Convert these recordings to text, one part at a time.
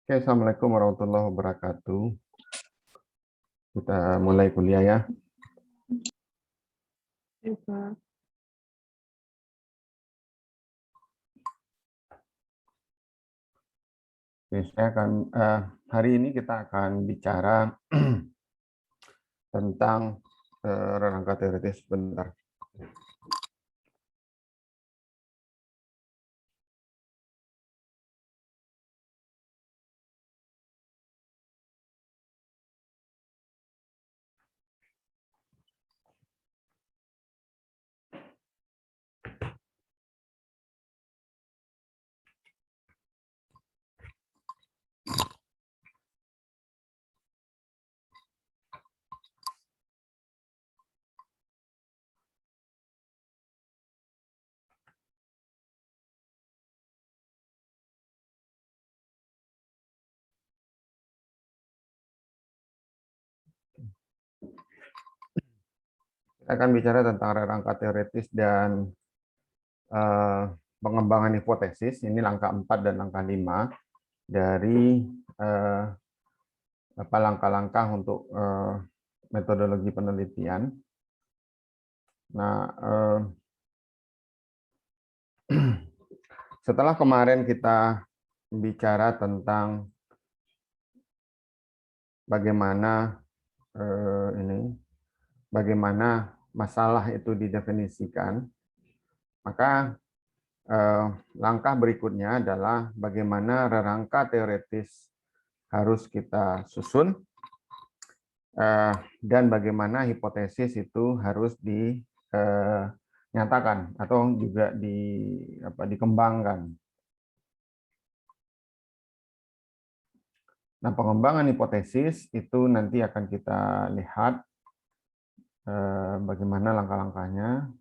Oke, Assalamualaikum warahmatullahi wabarakatuh. Kita mulai kuliah ya. Oke, hari ini kita akan bicara tentang rangka teoritis sebentar. Kita akan bicara tentang rangka teoritis dan eh, pengembangan hipotesis. Ini langkah 4 dan langkah 5 dari langkah-langkah untuk metodologi penelitian. Nah, setelah kemarin kita bicara tentang bagaimana bagaimana masalah itu didefinisikan, maka langkah berikutnya adalah bagaimana rangka teoritis harus kita susun dan bagaimana hipotesis itu harus dinyatakan atau juga dikembangkan. Nah, pengembangan hipotesis itu nanti akan kita lihat bagaimana langkah-langkahnya.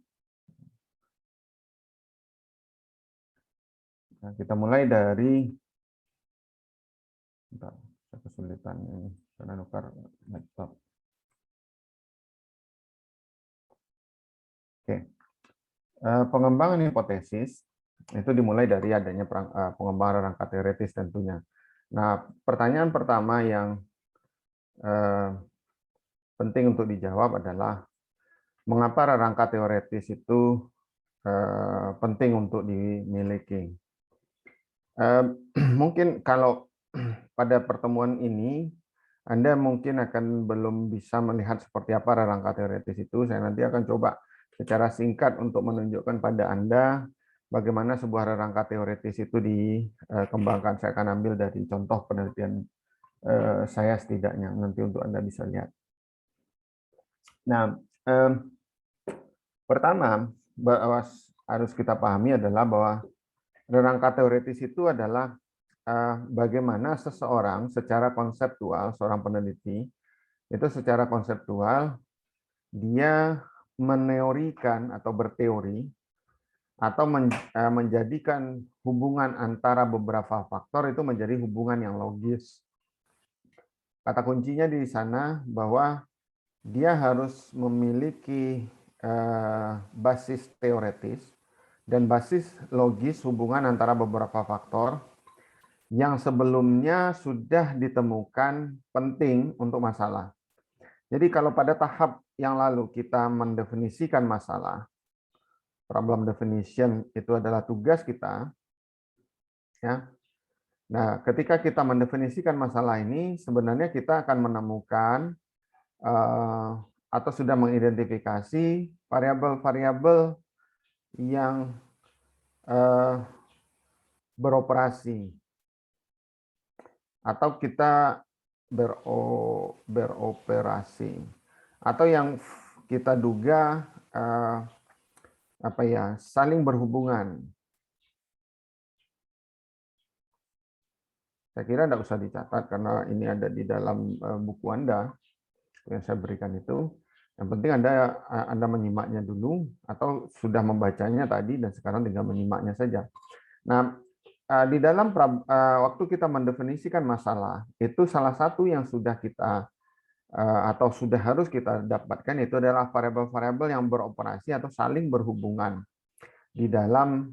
Nah, kita mulai dari kesulitan ini karena nukar laptop. Oke. Pengembangan hipotesis itu dimulai dari adanya pengembangan rangka teoritis tentunya. Nah, pertanyaan pertama yang penting untuk dijawab adalah mengapa rangka teoritis itu penting untuk dimiliki. Mungkin kalau pada pertemuan ini Anda mungkin akan belum bisa melihat seperti apa rangka teoritis itu. Saya nanti akan coba secara singkat untuk menunjukkan pada Anda bagaimana sebuah rangka teoritis itu dikembangkan. Saya akan ambil dari contoh penelitian saya setidaknya nanti untuk Anda bisa lihat. Nah, pertama bahwa harus kita pahami adalah bahwa rangka teoritis itu adalah bagaimana seseorang secara konseptual, seorang peneliti itu secara konseptual dia meneorikan atau berteori atau menjadikan hubungan antara beberapa faktor itu menjadi hubungan yang logis. Kata kuncinya di sana bahwa dia harus memiliki basis teoretis dan basis logis hubungan antara beberapa faktor yang sebelumnya sudah ditemukan penting untuk masalah. Jadi kalau pada tahap yang lalu kita mendefinisikan masalah, problem definition itu adalah tugas kita, ya. Nah, ketika kita mendefinisikan masalah ini, sebenarnya kita akan menemukan atau sudah mengidentifikasi variabel-variabel yang beroperasi atau kita beroperasi atau yang kita duga saling berhubungan. Saya kira tidak usah dicatat karena ini ada di dalam buku Anda yang saya berikan itu. Yang penting Anda menyimaknya dulu atau sudah membacanya tadi dan sekarang tinggal menyimaknya saja. Nah, di dalam waktu kita mendefinisikan masalah, itu salah satu yang sudah kita atau sudah harus kita dapatkan itu adalah variabel-variabel yang beroperasi atau saling berhubungan di dalam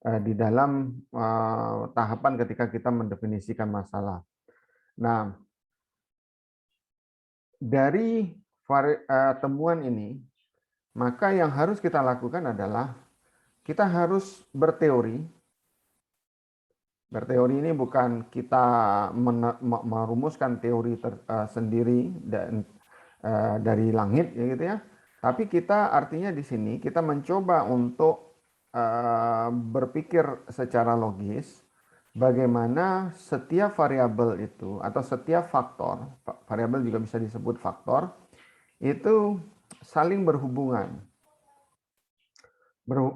di dalam tahapan ketika kita mendefinisikan masalah. Nah, dari temuan ini, maka yang harus kita lakukan adalah kita harus berteori. Berteori ini bukan kita merumuskan teori sendiri dan dari langit, ya gitu ya. Tapi kita artinya di sini kita mencoba untuk berpikir secara logis bagaimana setiap variabel itu atau setiap faktor, variabel juga bisa disebut faktor, itu saling berhubungan.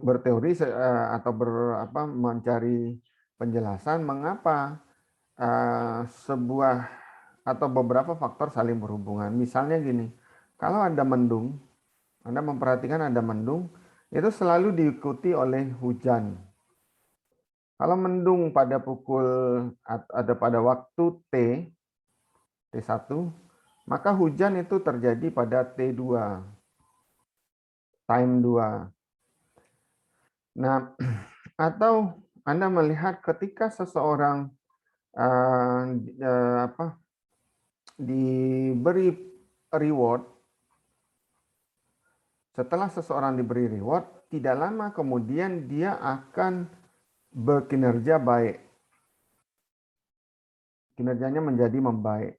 Berteori atau mencari penjelasan mengapa sebuah atau beberapa faktor saling berhubungan. Misalnya gini, kalau ada mendung, Anda memperhatikan ada mendung, itu selalu diikuti oleh hujan. Kalau mendung pada pada waktu T1, maka hujan itu terjadi pada T2, time 2. Nah, atau Anda melihat ketika seseorang diberi reward, setelah seseorang diberi reward, tidak lama kemudian dia akan berkinerja baik. Kinerjanya menjadi membaik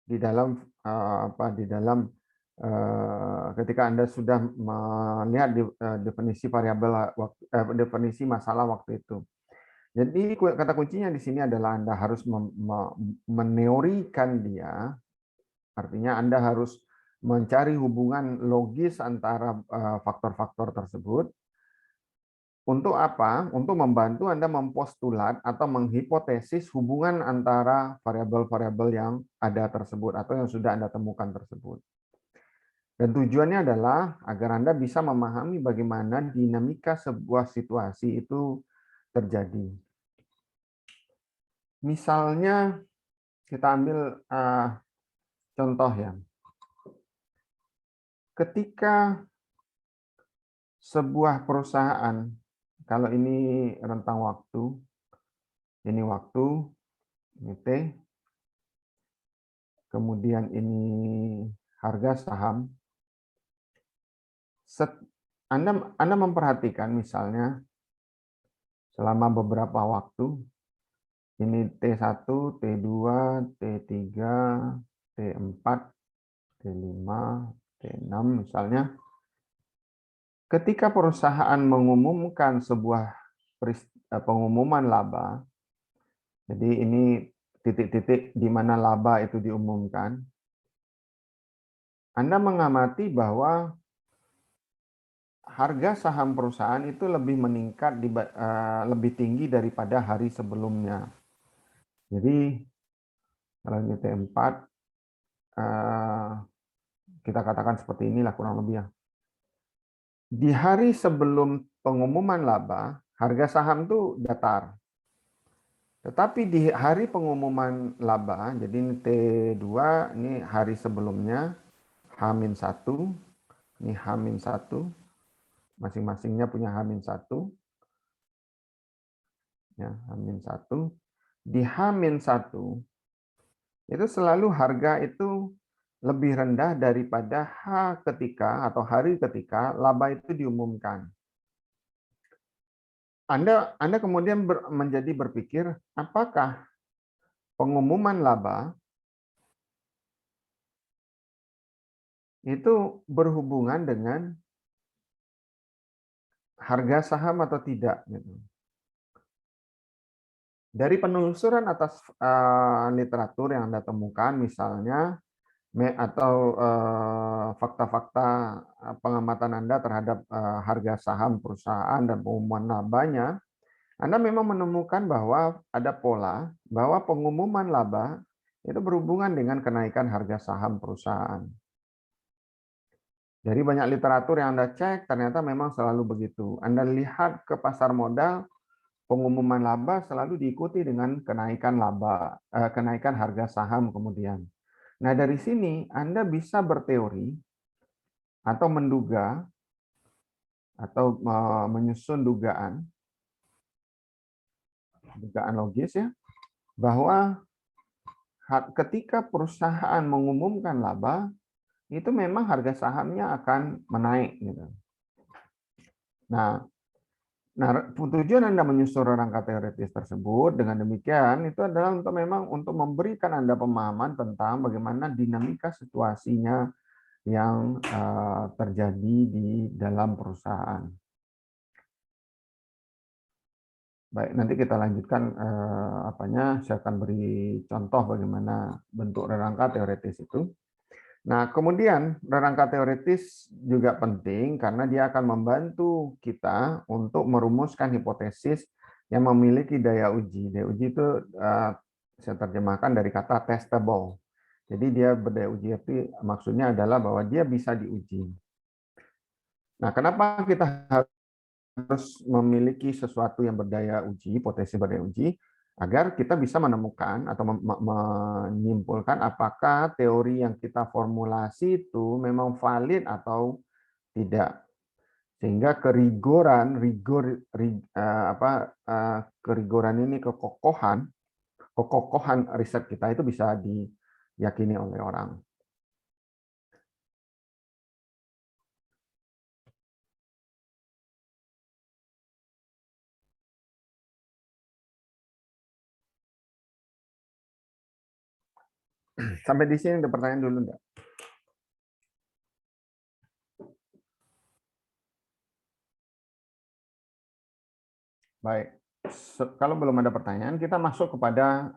di dalam ketika Anda sudah melihat definisi variabel definisi masalah waktu itu. Jadi kata kuncinya di sini adalah Anda harus meneorikan dia, artinya Anda harus mencari hubungan logis antara faktor-faktor tersebut. Untuk apa? Untuk membantu Anda mempostulat atau menghipotesis hubungan antara variabel-variabel yang ada tersebut atau yang sudah Anda temukan tersebut. Dan tujuannya adalah agar Anda bisa memahami bagaimana dinamika sebuah situasi itu terjadi. Misalnya kita ambil contoh ya. Ketika sebuah perusahaan, kalau ini rentang waktu, ini waktu, ini T, kemudian ini harga saham. Anda memperhatikan misalnya selama beberapa waktu, ini T1, T2, T3, T4, T5, T6 misalnya. Ketika perusahaan mengumumkan sebuah pengumuman laba, jadi ini titik-titik di mana laba itu diumumkan, Anda mengamati bahwa harga saham perusahaan itu lebih meningkat, lebih tinggi daripada hari sebelumnya. Jadi kalau ini T4, kita katakan seperti inilah kurang lebih ya. Di hari sebelum pengumuman laba, harga saham itu datar. Tetapi di hari pengumuman laba, jadi ini T2, ini hari sebelumnya, H-1, ini H-1, masing-masingnya punya H-1, ya, H-1. Di H-1, itu selalu harga itu lebih rendah daripada H ketika atau hari ketika laba itu diumumkan. Anda kemudian menjadi berpikir, apakah pengumuman laba itu berhubungan dengan harga saham atau tidak? Dari penelusuran atas literatur yang Anda temukan, misalnya, atau fakta-fakta pengamatan Anda terhadap harga saham perusahaan dan pengumuman labanya, Anda memang menemukan bahwa ada pola bahwa pengumuman laba itu berhubungan dengan kenaikan harga saham perusahaan. Dari banyak literatur yang Anda cek, ternyata memang selalu begitu. Anda lihat ke pasar modal, pengumuman laba selalu diikuti dengan kenaikan kenaikan harga saham kemudian. Nah, dari sini Anda bisa berteori atau menduga atau menyusun dugaan dugaan logis ya, bahwa ketika perusahaan mengumumkan laba, itu memang harga sahamnya akan menaik gitu. Nah, tujuan Anda menyusun rangka teoritis tersebut dengan demikian itu adalah untuk memang untuk memberikan Anda pemahaman tentang bagaimana dinamika situasinya yang terjadi di dalam perusahaan. Baik, nanti kita lanjutkan saya akan beri contoh bagaimana bentuk rangka teoritis itu. Nah, kemudian rangka teoritis juga penting karena dia akan membantu kita untuk merumuskan hipotesis yang memiliki daya uji. Daya uji itu saya terjemahkan dari kata testable. Jadi dia berdaya uji itu maksudnya adalah bahwa dia bisa diuji. Nah, kenapa kita harus memiliki sesuatu yang berdaya uji, hipotesis berdaya uji, agar kita bisa menemukan atau menyimpulkan apakah teori yang kita formulasi itu memang valid atau tidak. Sehingga kerigoran ini, kekokohan riset kita itu bisa diyakini oleh orang. Sampai di sini ada pertanyaan dulu enggak? Baik, kalau belum ada pertanyaan, kita masuk kepada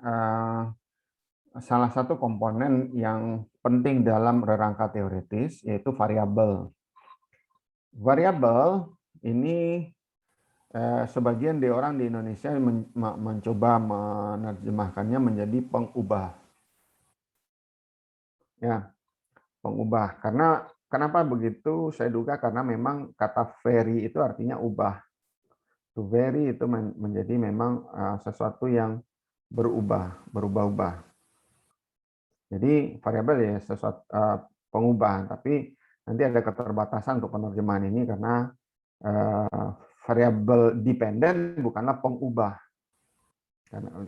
salah satu komponen yang penting dalam rangka teoritis, yaitu variabel. Variabel ini sebagian dari orang di Indonesia mencoba menerjemahkannya menjadi pengubah. Ya, pengubah. Karena kenapa begitu? Saya duga karena memang kata vary itu artinya ubah. To vary itu menjadi memang sesuatu yang berubah-ubah. Jadi variabel ya sesuatu pengubah, tapi nanti ada keterbatasan untuk penerjemahan ini karena variabel dependen bukanlah pengubah,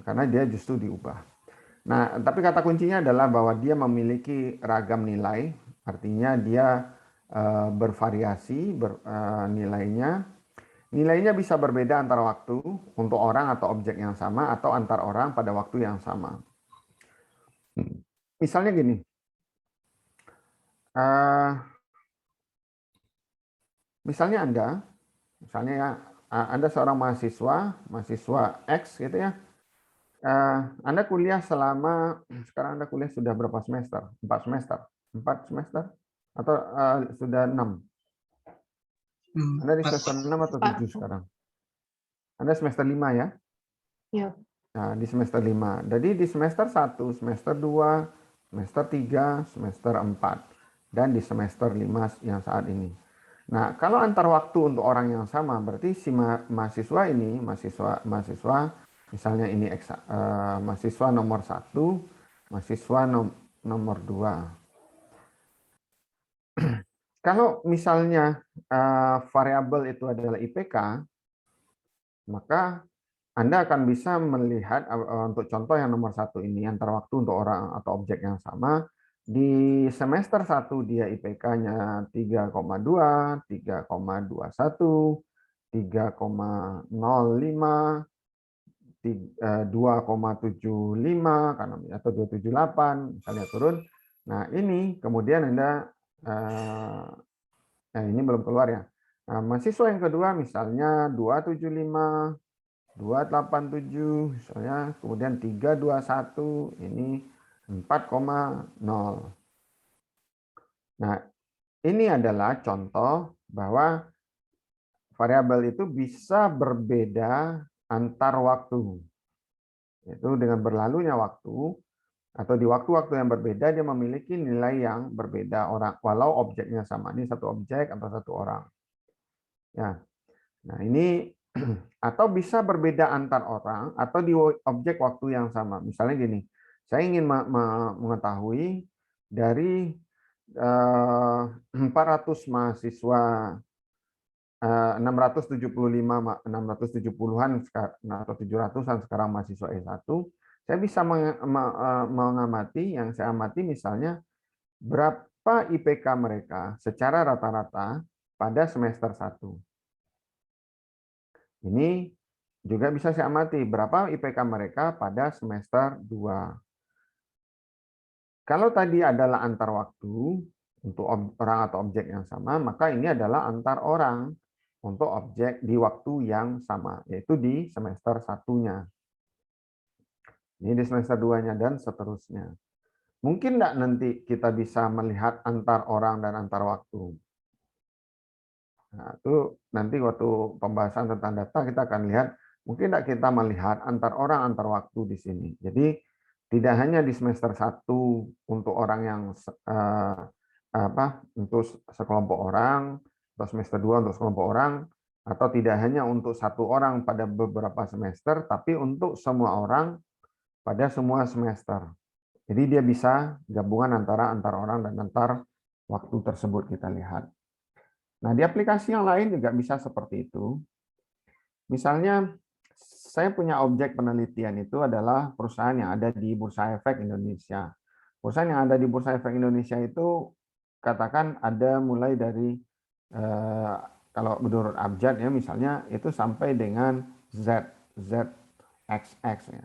karena dia justru diubah. Nah, tapi kata kuncinya adalah bahwa dia memiliki ragam nilai, artinya dia bervariasi nilainya. Nilainya bisa berbeda antar waktu untuk orang atau objek yang sama atau antar orang pada waktu yang sama. Misalnya gini, misalnya Anda seorang mahasiswa X gitu ya. Anda kuliah sekarang Anda kuliah sudah berapa semester? 4 semester? 4 semester? Atau sudah 6? Anda di semester 6 atau 7 sekarang? Anda semester 5 ya? Ya. Nah, di semester 5. Jadi di semester 1, semester 2, semester 3, semester 4. Dan di semester 5 yang saat ini. Nah, kalau antar waktu untuk orang yang sama, berarti si mahasiswa ini, mahasiswa misalnya ini mahasiswa nomor 1, mahasiswa nomor 2. Kalau misalnya variabel itu adalah IPK, maka Anda akan bisa melihat untuk contoh yang nomor 1 ini, antar waktu untuk orang atau objek yang sama. Di semester 1 dia IPK-nya 3,2, 3,21, 3,05, 2,75 atau 278 misalnya turun. Nah, ini kemudian Anda ini belum keluar ya. Nah, mahasiswa yang kedua misalnya 275, 287 misalnya, kemudian 321, ini 4,0. Nah, ini adalah contoh bahwa variabel itu bisa berbeda antar waktu. Yaitu dengan berlalunya waktu atau di waktu-waktu yang berbeda dia memiliki nilai yang berbeda walau objeknya sama. Ini satu objek atau satu orang. Ya. Nah, ini atau bisa berbeda antar orang atau di objek waktu yang sama. Misalnya gini, saya ingin mengetahui dari 400 mahasiswa 675, 670-an atau 700-an sekarang mahasiswa S1, saya bisa mengamati, yang saya amati misalnya berapa IPK mereka secara rata-rata pada semester 1. Ini juga bisa saya amati berapa IPK mereka pada semester 2. Kalau tadi adalah antar waktu untuk orang atau objek yang sama, maka ini adalah antar orang untuk objek di waktu yang sama, yaitu di semester 1-nya. Ini di semester 2-nya dan seterusnya. Mungkin enggak nanti kita bisa melihat antar orang dan antar waktu. Nah, itu nanti waktu pembahasan tentang data kita akan lihat, mungkin enggak kita melihat antar orang, antar waktu di sini. Jadi tidak hanya di semester 1 untuk orang yang untuk sekelompok orang, atau semester 2 untuk sekelompok orang, atau tidak hanya untuk satu orang pada beberapa semester, tapi untuk semua orang pada semua semester. Jadi dia bisa gabungan antara antar orang dan antar waktu tersebut kita lihat. Nah, di aplikasi yang lain juga bisa seperti itu. Misalnya, saya punya objek penelitian itu adalah perusahaan yang ada di Bursa Efek Indonesia. Perusahaan yang ada di Bursa Efek Indonesia itu katakan ada mulai dari kalau menurut abjad ya misalnya itu sampai dengan ZXX ya.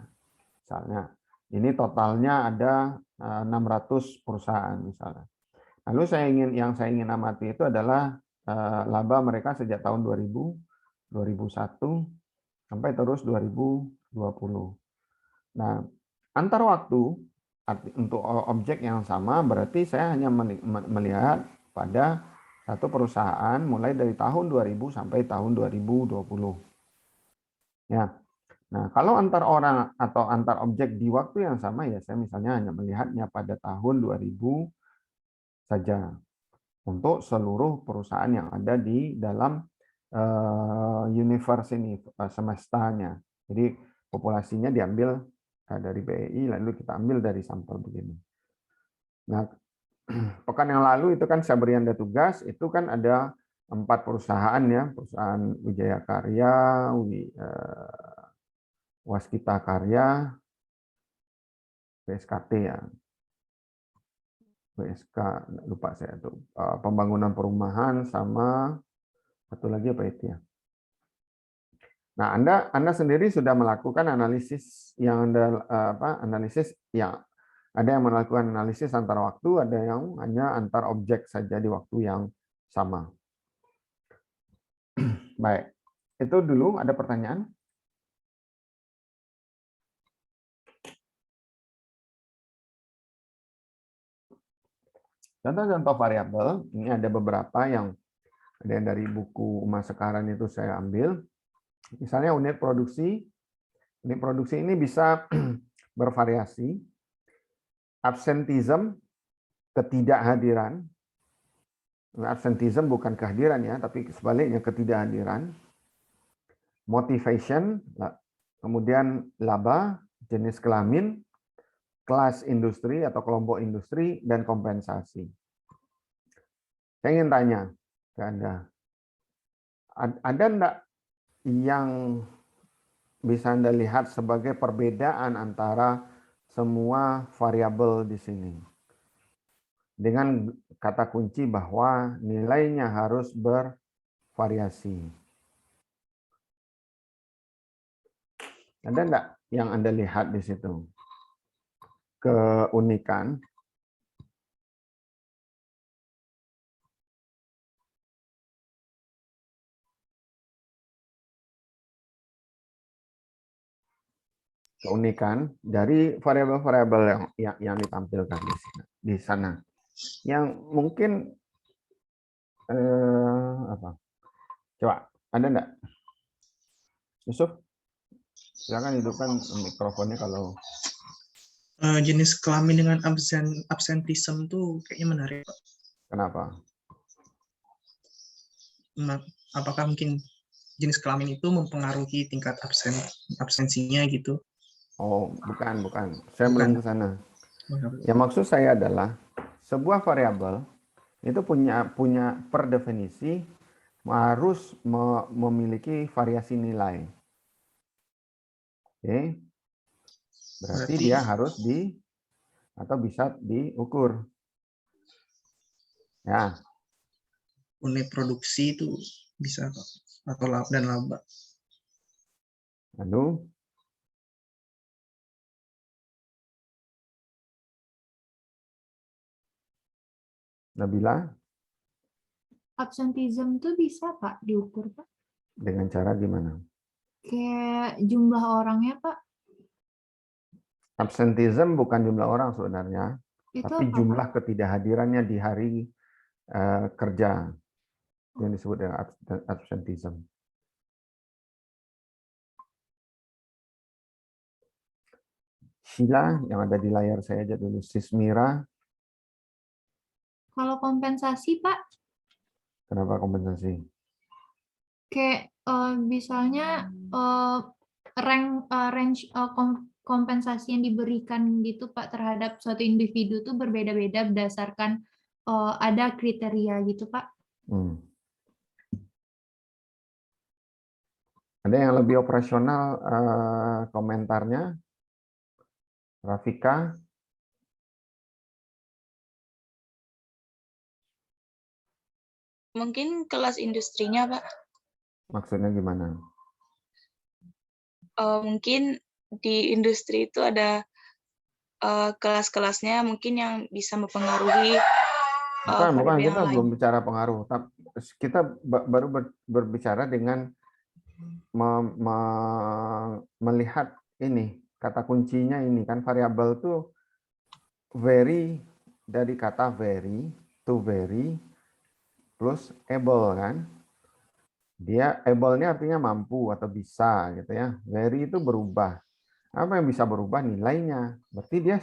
Misalnya, ini totalnya ada 600 perusahaan misalnya. Lalu yang saya ingin amati itu adalah laba mereka sejak tahun 2000, 2001 sampai terus 2020. Nah, antar waktu untuk objek yang sama berarti saya hanya melihat pada satu perusahaan mulai dari tahun 2000 sampai tahun 2020. Ya. Nah, kalau antar orang atau antar objek di waktu yang sama ya saya misalnya hanya melihatnya pada tahun 2000 saja untuk seluruh perusahaan yang ada di dalam universe ini, semestanya. Jadi populasinya diambil dari BEI, lalu kita ambil dari sampel begini. Nah, pekan yang lalu itu kan saya beri Anda tugas, itu kan ada 4 perusahaan ya, perusahaan Wijaya Karya, Waskita Karya, BSKT ya, BSK lupa saya tuh, pembangunan perumahan sama satu lagi apa itu ya. Nah, Anda sendiri sudah melakukan analisis yang analisis yang ada yang melakukan analisis antar waktu, ada yang hanya antar objek saja di waktu yang sama. Baik, itu dulu ada pertanyaan? Contoh-contoh variabel, ini ada beberapa yang ada yang dari buku Uma Sekaran itu saya ambil. Misalnya unit produksi ini bisa bervariasi. Absenteeism, ketidakhadiran. Absenteeism bukan kehadiran ya, tapi sebaliknya ketidakhadiran. Motivation, kemudian laba, jenis kelamin, kelas industri atau kelompok industri, dan kompensasi. Saya ingin tanya ke Anda, ada enggak yang bisa Anda lihat sebagai perbedaan antara semua variabel di sini? Dengan kata kunci bahwa nilainya harus bervariasi. Ada enggak yang Anda lihat di situ? Keunikan. Keunikan dari variabel-variabel yang ditampilkan di sana. Yang mungkin apa? Coba, ada enggak? Yusuf, silakan hidupkan mikrofonnya kalau jenis kelamin dengan absentism tuh kayaknya menarik, Pak. Kenapa? Apakah mungkin jenis kelamin itu mempengaruhi tingkat absensinya gitu? Oh, bukan. Saya Bukan. belum ke sana. Yang maksud saya adalah sebuah variabel itu punya per definisi harus memiliki variasi nilai. Oke. Berarti dia harus atau bisa diukur. Ya. Unit produksi itu bisa atau dan laba. Lalu Nabila, absenteeism tuh bisa Pak diukur Pak? dengan cara gimana? Kayak jumlah orangnya Pak. Absenteeism bukan jumlah orang sebenarnya, Itu tapi apa, jumlah Pak? ketidakhadirannya di hari kerja yang disebut dengan absenteeism. Sheila yang ada di layar saya aja dulu, Sismira. Kalau kompensasi Pak, Kenapa kompensasi? kayak misalnya range kompensasi yang diberikan gitu Pak terhadap suatu individu tuh berbeda-beda berdasarkan ada kriteria gitu Pak. Ada yang lebih operasional komentarnya? Rafika? Mungkin kelas industrinya, Pak. Maksudnya gimana? Mungkin di industri itu ada kelas-kelasnya mungkin yang bisa mempengaruhi Bukan, yang kita lain. belum bicara pengaruh. Kita baru berbicara dengan melihat ini, kata kuncinya ini kan variabel itu very, dari kata very to very plus able kan. Dia able-nya artinya mampu atau bisa gitu ya. Very itu berubah. Apa yang bisa berubah? Nilainya. Berarti dia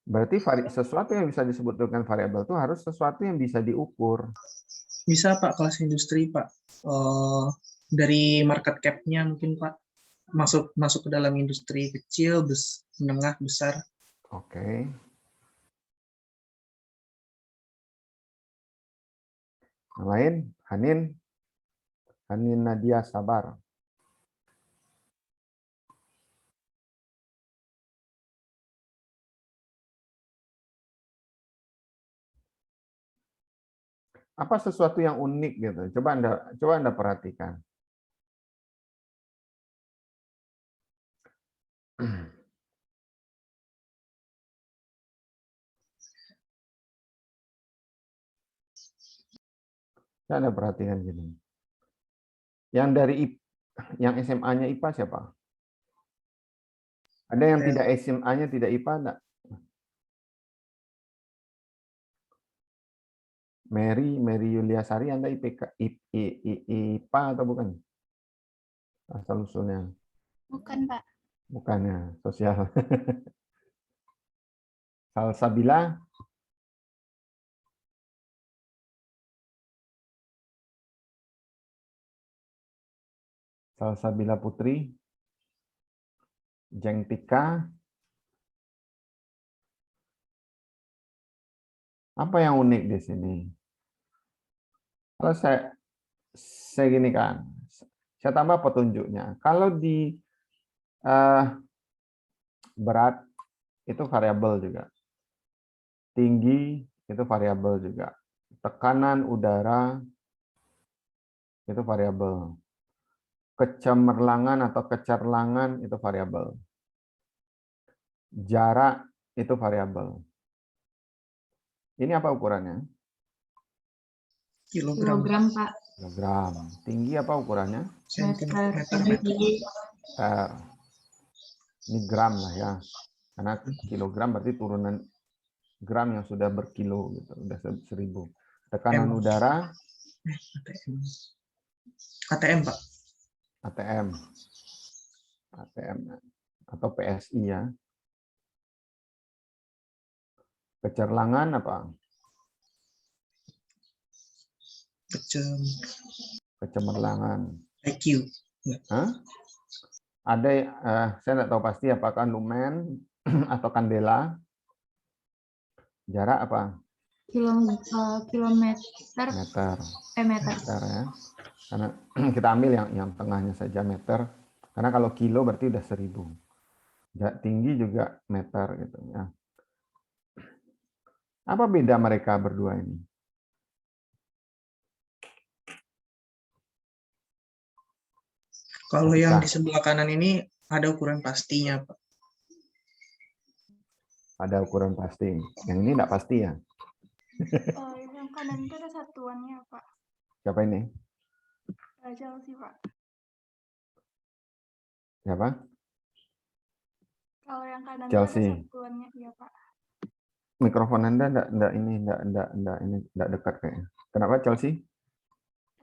berarti sesuatu yang bisa disebut dengan variabel itu harus sesuatu yang bisa diukur. Bisa Pak kelas industri Pak. Dari market cap-nya mungkin Pak masuk ke dalam industri kecil, menengah, besar. Oke. Yang lain, Hanin Nadia Sabar. Apa sesuatu yang unik gitu? Coba Anda perhatikan. Anda perhatikan gini. Yang yang SMA-nya IPA siapa? Ada yang tidak SMA-nya tidak IPA enggak? Mary Yuliasari, Anda IPA atau bukan? Asal usulnya. Bukan Pak. Bukannya, sosial. Salsabila. Salsabila Putri. Jengtika. Apa yang unik di sini? Kalau saya gini kan, saya tambah petunjuknya. Kalau di berat itu variabel juga, tinggi itu variabel juga, tekanan udara itu variabel, kecemerlangan atau kecerlangan itu variabel, jarak itu variabel. Ini apa ukurannya? Kilogram. Pak. Kilogram. Tinggi apa ukurannya? Sentimeter. Ini gram lah ya, karena kilogram berarti turunan gram yang sudah berkilo gitu, udah 1000. Tekanan udara. ATM Pak. ATM atau PSI ya. Kecerlangan apa? Kecemerlangan. IQ. Hah? Ada, saya nggak tahu pasti apakah lumen atau kandela. Jarak apa? kilometer Meter. meter. Meter ya. Karena kita ambil yang tengahnya saja meter. Karena kalau kilo berarti udah 1000. Tinggi juga meter gitu ya. Apa beda mereka berdua ini? Kalau yang Ketika di sebelah kanan ini ada ukuran pastinya, Pak. ada ukuran pasti. Yang ini enggak pasti ya? Yang kanan itu ada satuannya, Pak. Siapa ini? Chelsea, Pak. Siapa? Kalau yang kanan itu ada Chelsea. satuannya, iya, Pak. Mikrofon Anda enggak dekat kayaknya. Kenapa Chelsea?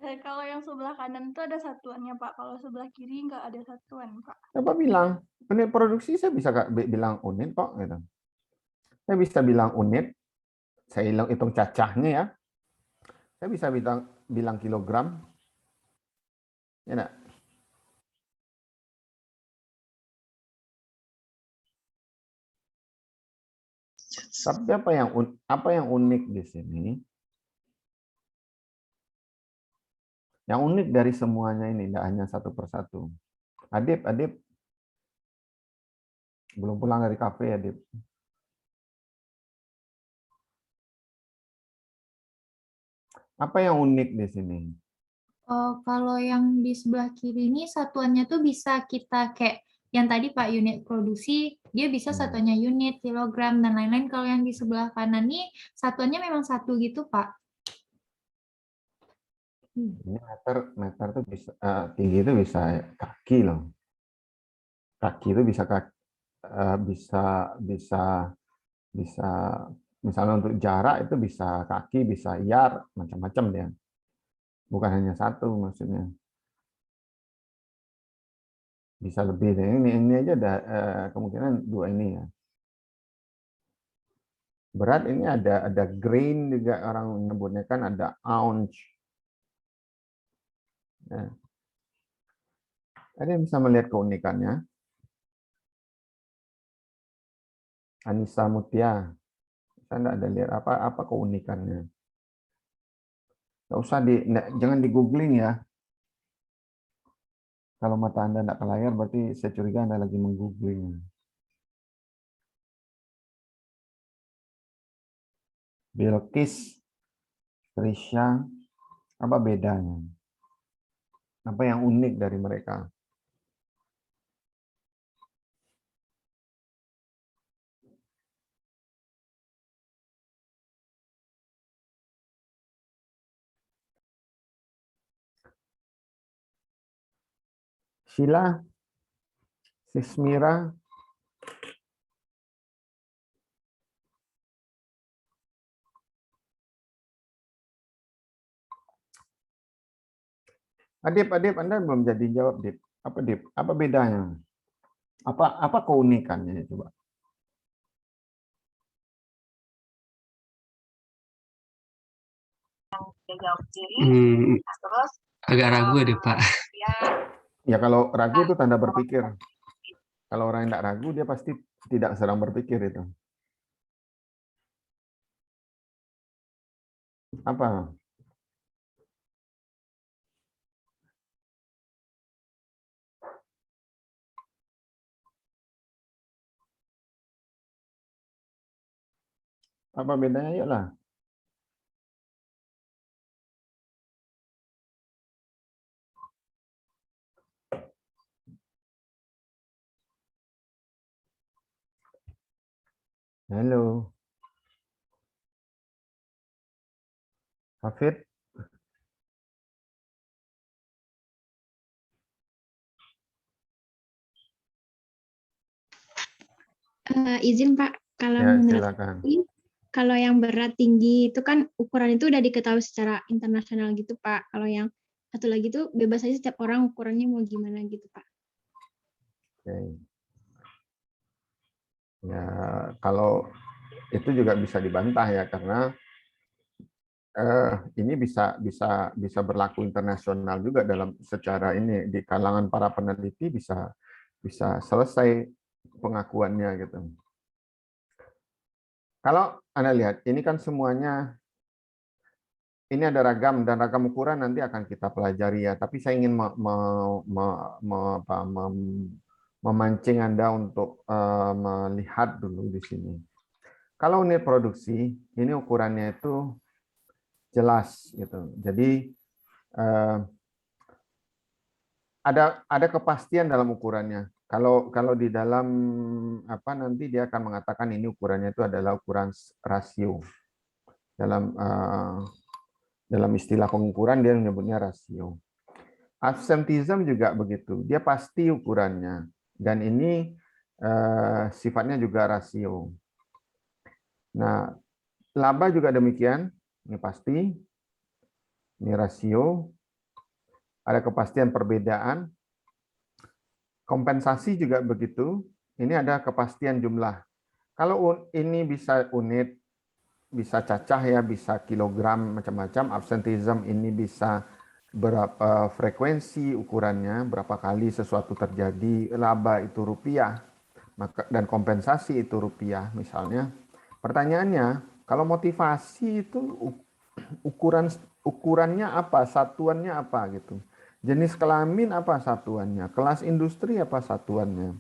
Kalau yang sebelah kanan itu ada satuannya, Pak. Kalau sebelah kiri nggak ada satuan, Pak. Coba bilang, unit produksi saya bisa bilang unit kok gitu. Saya bisa bilang unit, saya hitung cacahnya ya. Saya bisa bilang kilogram. Ya enggak? Tapi apa yang unik di sini? Yang unik dari semuanya ini tidak hanya satu persatu. Adip, belum pulang dari kafe, Adip. Apa yang unik di sini? Kalau yang di sebelah kiri ini satuannya tuh bisa kita kayak yang tadi Pak, unit produksi, dia bisa satuannya unit, kilogram, dan lain-lain. Kalau yang di sebelah kanan nih, satuannya memang satu gitu, Pak. Ini meter tuh bisa tinggi itu bisa kaki loh. Kaki itu bisa misalnya untuk jarak itu bisa kaki, bisa yard, macam-macam dia. Bukan hanya satu maksudnya. Bisa lebih deh. Ini aja ada kemungkinan 2 ini ya. Berat ini ada grain juga orang menyebutnya kan, ada ounce. Ya. Ada yang bisa melihat keunikannya. Anissa Mutia, saya enggak ada lihat apa keunikannya. Nggak usah jangan di googling ya. Kalau mata Anda enggak ke layar berarti saya curiga Anda lagi menggoogling. Bilqis, Trisha, apa bedanya? Apa yang unik dari mereka? Sheila, Sismira, Adip, Anda belum jadi jawab, Dip. Apa, Dip? Apa bedanya? Apa keunikannya coba? Agak ragu deh, Pak. Ya kalau ragu itu tanda berpikir. Kalau orang yang tidak ragu, dia pasti tidak sedang berpikir itu. Apa? Apa bedanya? Yuklah. Halo. Hafid. Izin Pak, kalau Ya, menurut silakan. kalau yang berat tinggi itu kan ukuran itu udah diketahui secara internasional gitu Pak. Kalau yang satu lagi tuh bebas aja setiap orang ukurannya mau gimana gitu Pak. Oke. Ya, kalau itu juga bisa dibantah ya karena ini bisa berlaku internasional juga dalam secara ini di kalangan para peneliti bisa selesai pengakuannya gitu. Kalau Anda lihat ini kan semuanya ini ada ragam dan ragam ukuran nanti akan kita pelajari ya. Tapi saya ingin memancing Anda untuk melihat dulu di sini. Kalau unit produksi, ini ukurannya itu jelas gitu. Jadi ada kepastian dalam ukurannya. Kalau di dalam apa nanti dia akan mengatakan ini ukurannya itu adalah ukuran rasio. Dalam istilah pengukuran dia menyebutnya rasio. Absenteeism juga begitu. Dia pasti ukurannya dan ini sifatnya juga rasio. Nah, laba juga demikian. Ini pasti. Ini rasio. Ada kepastian perbedaan. Kompensasi juga begitu. Ini ada kepastian jumlah. Kalau ini bisa unit, bisa cacah ya, bisa kilogram, macam-macam. Absenteeism ini bisa berapa frekuensi ukurannya, berapa kali sesuatu terjadi. Laba itu rupiah, dan kompensasi itu rupiah misalnya. Pertanyaannya, kalau motivasi itu ukurannya apa, satuannya apa gitu. Jenis kelamin apa satuannya, kelas industri apa satuannya.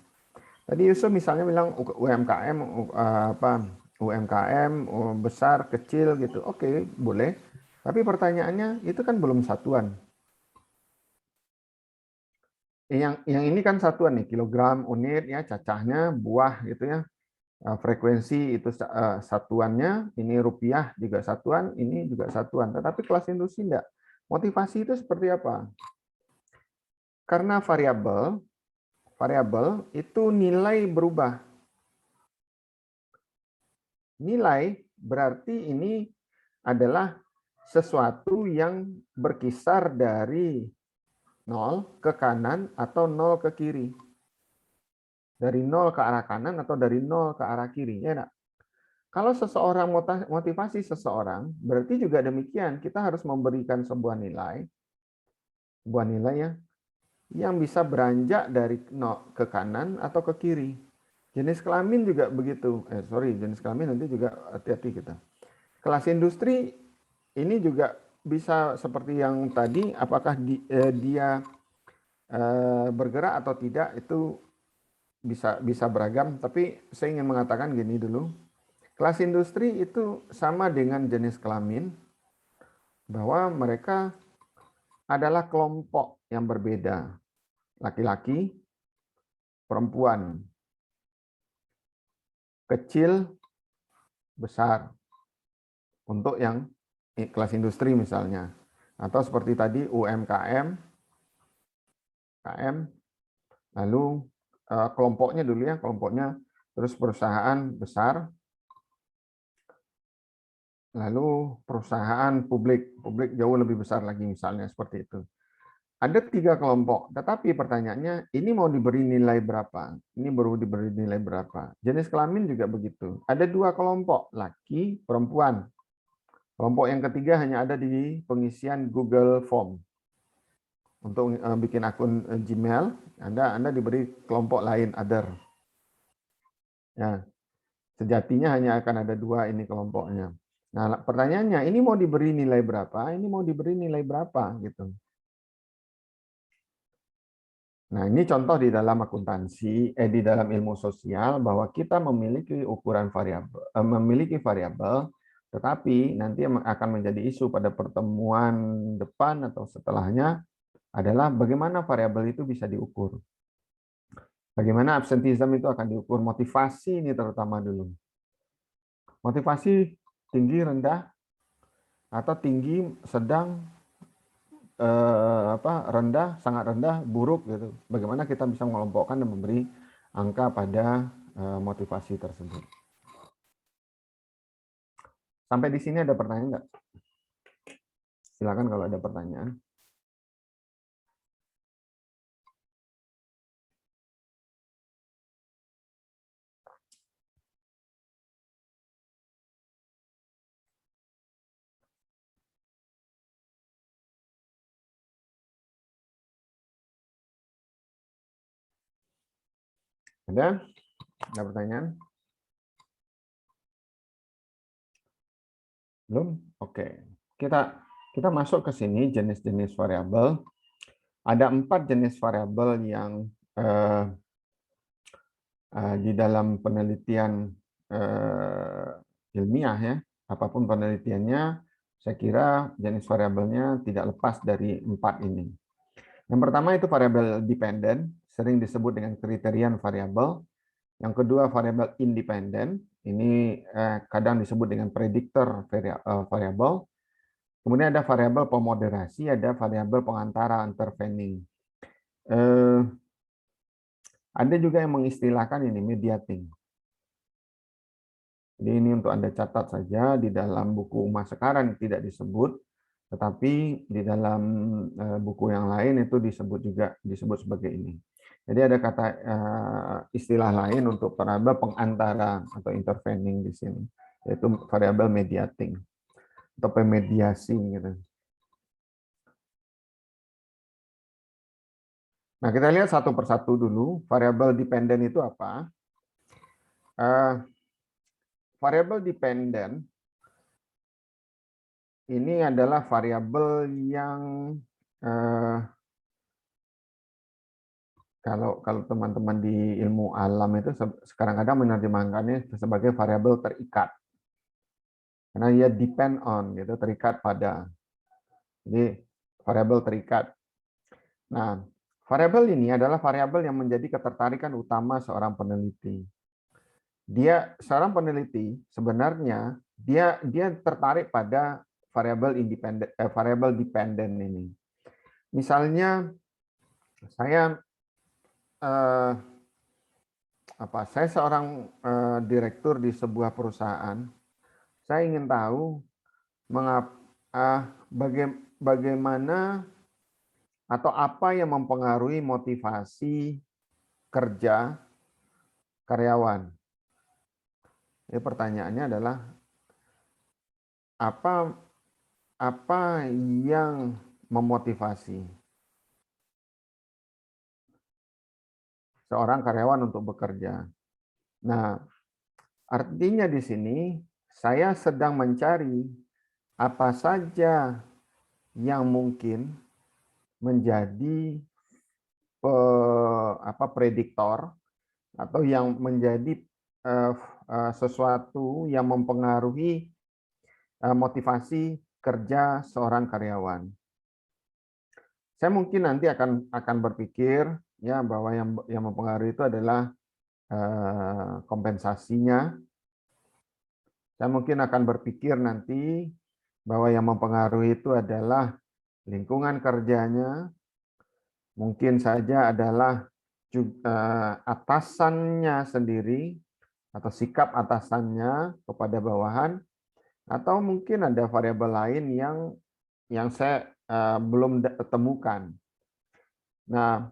Tadi Yusuf misalnya bilang UMKM UMKM besar, kecil gitu. Oke, boleh. Tapi pertanyaannya itu kan belum satuan. Yang ini kan satuan nih, kilogram, unit ya, cacahnya, buah gitu ya. Frekuensi itu satuannya, ini rupiah juga satuan, ini juga satuan. Tetapi kelas industri enggak. Motivasi itu seperti apa? Karena variabel itu nilai berubah. Nilai berarti ini adalah sesuatu yang berkisar dari 0 ke kanan atau 0 ke kiri. Dari 0 ke arah kanan atau dari 0 ke arah kiri. Ya, enggak? Kalau seseorang motivasi seseorang, berarti juga demikian. Kita harus memberikan sebuah nilai ya, yang bisa beranjak dari 0 ke kanan atau ke kiri. Jenis kelamin juga begitu. Jenis kelamin nanti juga hati-hati kita. Kelas industri ini juga bisa seperti yang tadi, apakah dia bergerak atau tidak itu bisa beragam. Tapi saya ingin mengatakan gini dulu. Kelas industri itu sama dengan jenis kelamin, bahwa mereka adalah kelompok yang berbeda. Laki-laki, perempuan, kecil, besar. Untuk yang kelas industri misalnya. Atau seperti tadi UMKM, KM, lalu kelompoknya dulu ya, kelompoknya, terus perusahaan besar, lalu perusahaan publik jauh lebih besar lagi misalnya seperti itu. Ada 3 kelompok, tetapi pertanyaannya ini mau diberi nilai berapa? Ini baru diberi nilai berapa? Jenis kelamin juga begitu. Ada 2 kelompok, laki, perempuan. Kelompok yang ketiga hanya ada di pengisian Google Form. Untuk bikin akun Gmail, Anda diberi kelompok lain, other. Ya, sejatinya hanya akan ada 2 ini kelompoknya. Nah, pertanyaannya, ini mau diberi nilai berapa? Ini mau diberi nilai berapa? Gitu. Nah, ini contoh di dalam akuntansi, di dalam ilmu sosial, bahwa kita memiliki ukuran variabel, tetapi nanti akan menjadi isu pada pertemuan depan atau setelahnya adalah bagaimana variabel itu bisa diukur. Bagaimana absenteeism itu akan diukur, motivasi ini terutama dulu. Motivasi tinggi, rendah, atau tinggi, sedang, rendah, sangat rendah, buruk gitu. Bagaimana kita bisa mengelompokkan dan memberi angka pada motivasi tersebut. Sampai di sini ada pertanyaan nggak? Silakan kalau ada pertanyaan. Ada? Ada pertanyaan? Belum? Oke. Kita Kita masuk ke sini jenis-jenis variabel. Ada 4 jenis variabel yang di dalam penelitian ilmiah ya, apapun penelitiannya, saya kira jenis variabelnya tidak lepas dari 4 ini. Yang pertama itu variabel dependent, sering disebut dengan kriterian variabel. Yang kedua variabel independent, ini kadang disebut dengan predictor variabel. Kemudian ada variabel pemoderasi, ada variabel pengantara intervening. Ada juga yang mengistilahkan ini mediating. Jadi ini untuk Anda catat saja, di dalam buku UMA sekarang tidak disebut, tetapi di dalam buku yang lain itu disebut sebagai ini. Jadi ada kata istilah lain untuk variabel pengantara atau intervening di sini, yaitu variabel mediating atau pemediasi gitu. Nah, kita lihat satu persatu dulu. Variabel dependent itu apa? Variabel dependent ini adalah variabel yang kalau teman-teman di ilmu alam itu sekarang kadang menerjemahkannya sebagai variabel terikat. Karena dia depend on, gitu, terikat pada. Jadi variabel terikat. Nah, variabel ini adalah variabel yang menjadi ketertarikan utama seorang peneliti. Seorang peneliti sebenarnya dia tertarik pada variabel independen, variabel dependent ini. Misalnya saya seorang direktur di sebuah perusahaan. Saya ingin tahu bagaimana atau apa yang mempengaruhi motivasi kerja karyawan. Jadi pertanyaannya adalah apa yang memotivasi seorang karyawan untuk bekerja. Nah, artinya di sini saya sedang mencari apa saja yang mungkin menjadi prediktor atau yang menjadi sesuatu yang mempengaruhi motivasi kerja seorang karyawan. Saya mungkin nanti akan berpikir ya bahwa yang mempengaruhi itu adalah kompensasinya. Saya mungkin akan berpikir nanti bahwa yang mempengaruhi itu adalah lingkungan kerjanya, mungkin saja adalah atasannya sendiri atau sikap atasannya kepada bawahan, atau mungkin ada variabel lain yang saya belum temukan. Nah,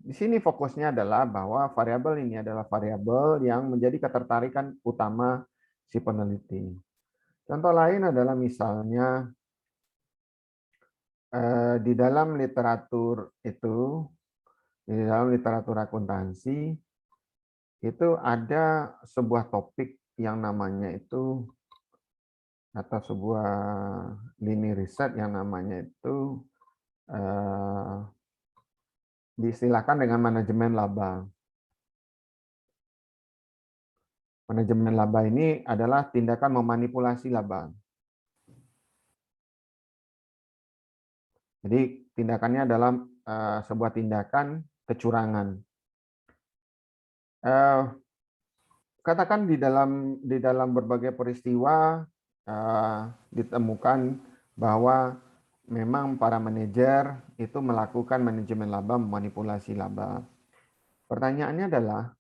di sini fokusnya adalah bahwa variabel ini adalah variabel yang menjadi ketertarikan utama si peneliti. Contoh lain adalah misalnya di dalam literatur akuntansi itu ada sebuah topik yang namanya itu, atau sebuah lini riset yang namanya itu diistilahkan dengan manajemen laba. Manajemen laba ini adalah tindakan memanipulasi laba. Jadi tindakannya adalah sebuah tindakan kecurangan. Katakan di dalam berbagai peristiwa ditemukan bahwa memang para manajer itu melakukan manajemen laba, memanipulasi laba. Pertanyaannya adalah,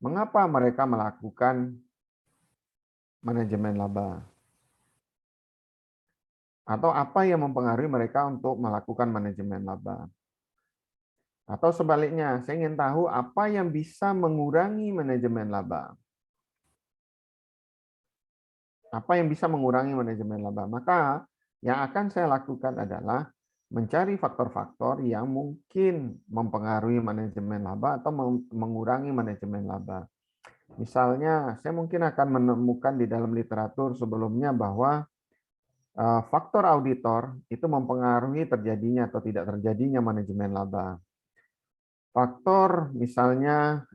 mengapa mereka melakukan manajemen laba? Atau apa yang mempengaruhi mereka untuk melakukan manajemen laba? Atau sebaliknya, saya ingin tahu apa yang bisa mengurangi manajemen laba. Apa yang bisa mengurangi manajemen laba? Maka yang akan saya lakukan adalah mencari faktor-faktor yang mungkin mempengaruhi manajemen laba atau mengurangi manajemen laba. Misalnya, saya mungkin akan menemukan di dalam literatur sebelumnya bahwa faktor auditor itu mempengaruhi terjadinya atau tidak terjadinya manajemen laba. Faktor misalnya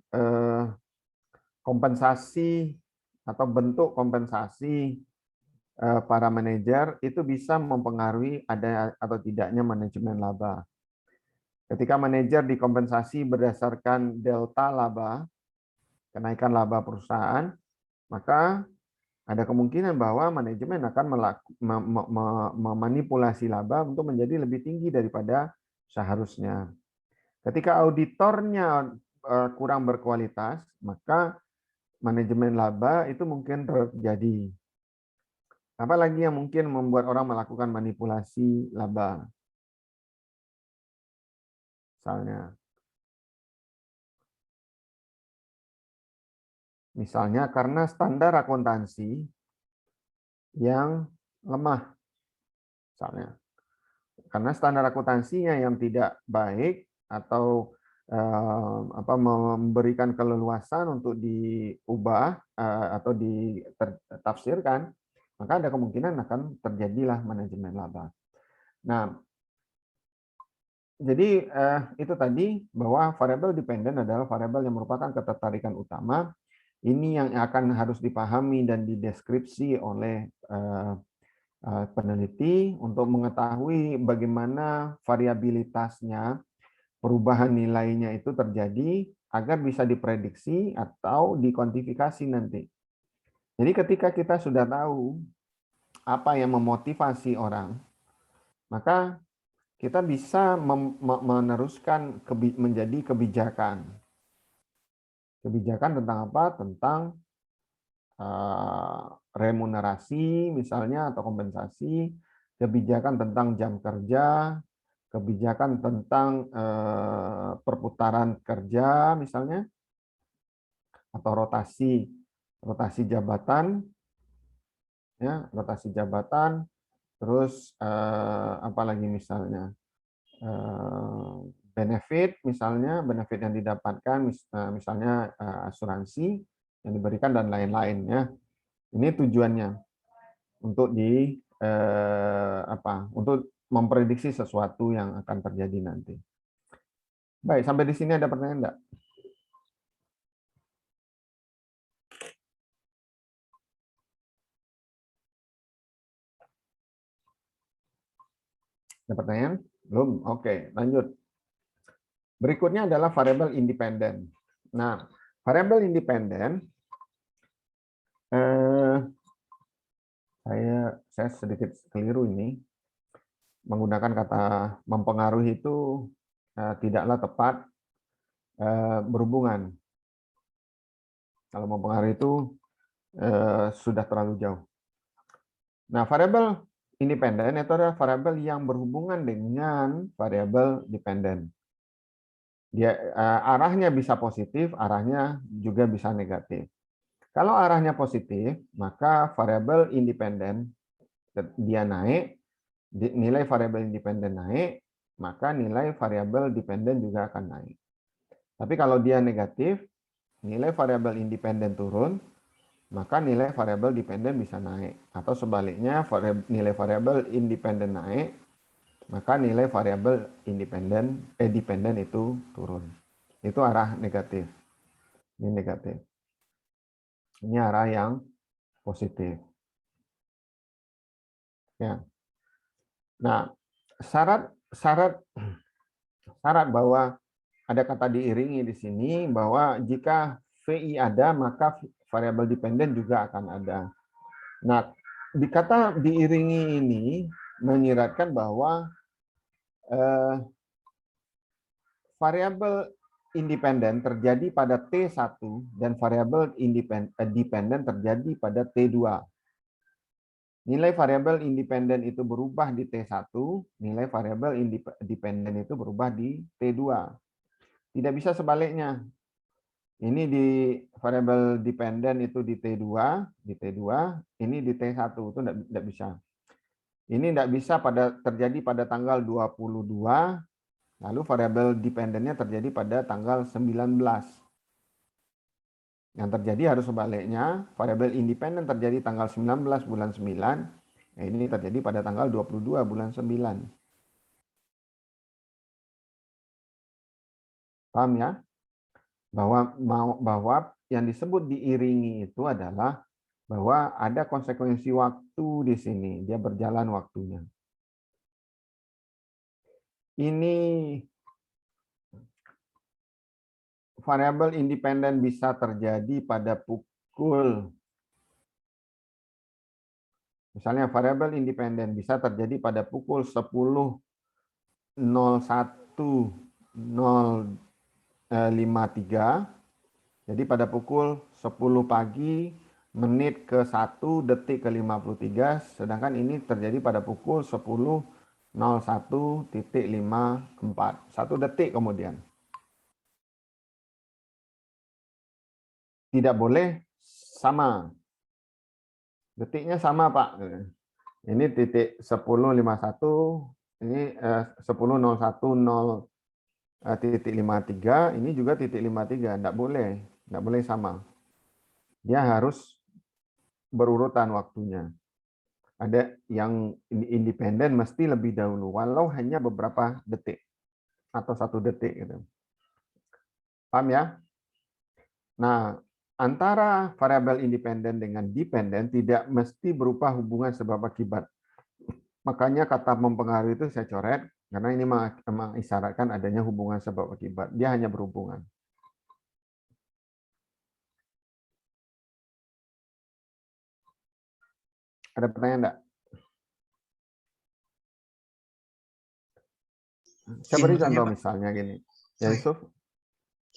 kompensasi atau bentuk kompensasi para manajer itu bisa mempengaruhi ada atau tidaknya manajemen laba. Ketika manajer dikompensasi berdasarkan delta laba, kenaikan laba perusahaan, maka ada kemungkinan bahwa manajemen akan memanipulasi laba untuk menjadi lebih tinggi daripada seharusnya. Ketika auditornya kurang berkualitas, maka manajemen laba itu mungkin terjadi. Apalagi yang mungkin membuat orang melakukan manipulasi laba. Misalnya karena standar akuntansi yang lemah. Misalnya. Karena standar akuntansinya yang tidak baik atau memberikan keleluasan untuk diubah atau ditafsirkan, maka ada kemungkinan akan terjadilah manajemen laba. Nah, jadi itu tadi bahwa variabel dependen adalah variabel yang merupakan ketertarikan utama. Ini yang akan harus dipahami dan dideskripsi oleh peneliti untuk mengetahui bagaimana variabilitasnya, perubahan nilainya itu terjadi agar bisa diprediksi atau dikuantifikasi nanti. Jadi ketika kita sudah tahu apa yang memotivasi orang, maka kita bisa meneruskan menjadi kebijakan. Kebijakan tentang apa? Tentang remunerasi misalnya atau kompensasi, kebijakan tentang jam kerja, kebijakan tentang perputaran kerja misalnya, atau rotasi jabatan, ya rotasi jabatan, terus apalagi misalnya benefit misalnya, benefit yang didapatkan misalnya asuransi yang diberikan dan lain-lain ya. Ini tujuannya untuk untuk memprediksi sesuatu yang akan terjadi nanti. Baik, sampai di sini ada pertanyaan enggak? Ada pertanyaan? Belum? Oke, lanjut. Berikutnya adalah variabel independen. Nah, variabel independen saya sedikit keliru ini. Menggunakan kata mempengaruhi itu tidaklah tepat, berhubungan. Kalau mempengaruhi itu sudah terlalu jauh. Nah, variabel independen itu adalah variabel yang berhubungan dengan variabel dependen. Dia arahnya bisa positif, arahnya juga bisa negatif. Kalau arahnya positif, maka variabel independen dia naik, nilai variabel independen naik, maka nilai variabel dependen juga akan naik. Tapi kalau dia negatif, nilai variabel independen turun, maka nilai variabel dependen bisa naik. Atau sebaliknya, nilai variabel independen naik, maka nilai variabel dependen itu turun. Itu arah negatif. Ini negatif. Ini arah yang positif. Ya. Nah, syarat bahwa ada kata diiringi di sini bahwa jika VI ada maka variabel dependen juga akan ada. Nah, di kata diiringi ini menyiratkan bahwa variabel independen terjadi pada T1 dan variabel dependen terjadi pada T2. Nilai variabel independen itu berubah di T1, nilai variabel dependen itu berubah di T2. Tidak bisa sebaliknya. Ini di variabel dependen itu di T2, ini di T1, itu tidak bisa. Ini tidak bisa terjadi pada tanggal 22, lalu variabel dependennya terjadi pada tanggal 19. Yang terjadi harus sebaliknya, variabel independen terjadi tanggal 19 bulan 9, Ini terjadi pada tanggal 22 bulan 9. Paham ya? Bahwa yang disebut diiringi itu adalah bahwa ada konsekuensi waktu di sini, dia berjalan waktunya. Ini variabel independen bisa terjadi pada pukul, misalnya variabel independen bisa terjadi pada pukul 10.01.053. Jadi pada pukul 10 pagi menit ke 1 detik ke 53, sedangkan ini terjadi pada pukul 10.01.54, 1 detik kemudian. Tidak boleh sama. Detiknya sama, Pak. Ini titik 10.51, ini 10.01.0.53, ini juga titik 53. Tidak boleh sama. Dia harus berurutan waktunya. Ada yang independen mesti lebih dahulu, walau hanya beberapa detik atau 1 detik. Gitu. Paham ya? Nah, antara variabel independen dengan dependen tidak mesti berupa hubungan sebab akibat. Makanya kata mempengaruhi itu saya coret, karena ini mengisyaratkan adanya hubungan sebab akibat. Dia hanya berhubungan. Ada pertanyaan enggak? Saya beri contoh misalnya gini. Ya, Yusuf?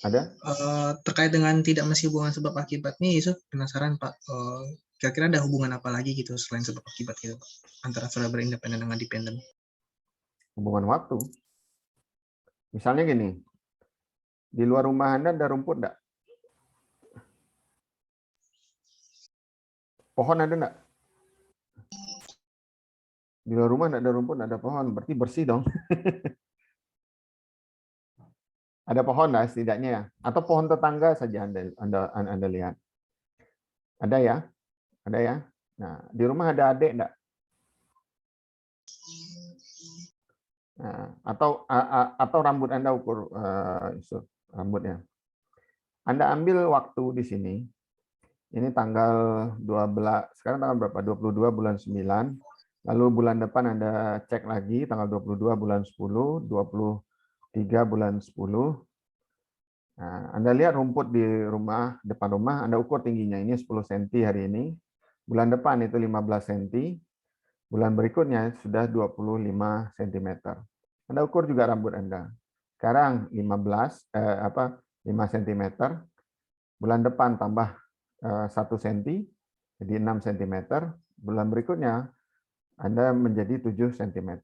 Ada? Terkait dengan tidak mesti hubungan sebab akibat nih, Yusuf penasaran Pak. Kira-kira ada hubungan apa lagi gitu selain sebab akibat gitu Pak, antara variabel independen dengan dependen? Hubungan waktu. Misalnya gini, di luar rumah Anda ada rumput enggak? Pohon ada enggak? Di luar rumah enggak ada rumput, enggak ada pohon, berarti bersih dong. Ada pohon lah setidaknya ya, atau pohon tetangga saja Anda lihat. Ada ya? Ada ya? Nah, di rumah ada adik enggak? Nah, atau rambut Anda ukur rambutnya. Anda ambil waktu di sini. Ini tanggal 12, sekarang tanggal berapa? 22 bulan 9. Lalu bulan depan Anda cek lagi tanggal 22 bulan 10, 23 bulan 10. Nah, Anda lihat rumput di rumah, depan rumah, Anda ukur tingginya, ini 10 cm hari ini. Bulan depan itu 15 cm. Bulan berikutnya sudah 25 cm. Anda ukur juga rambut Anda. Sekarang 5 cm. Bulan depan tambah 1 cm, jadi 6 cm. Bulan berikutnya Anda menjadi 7 cm.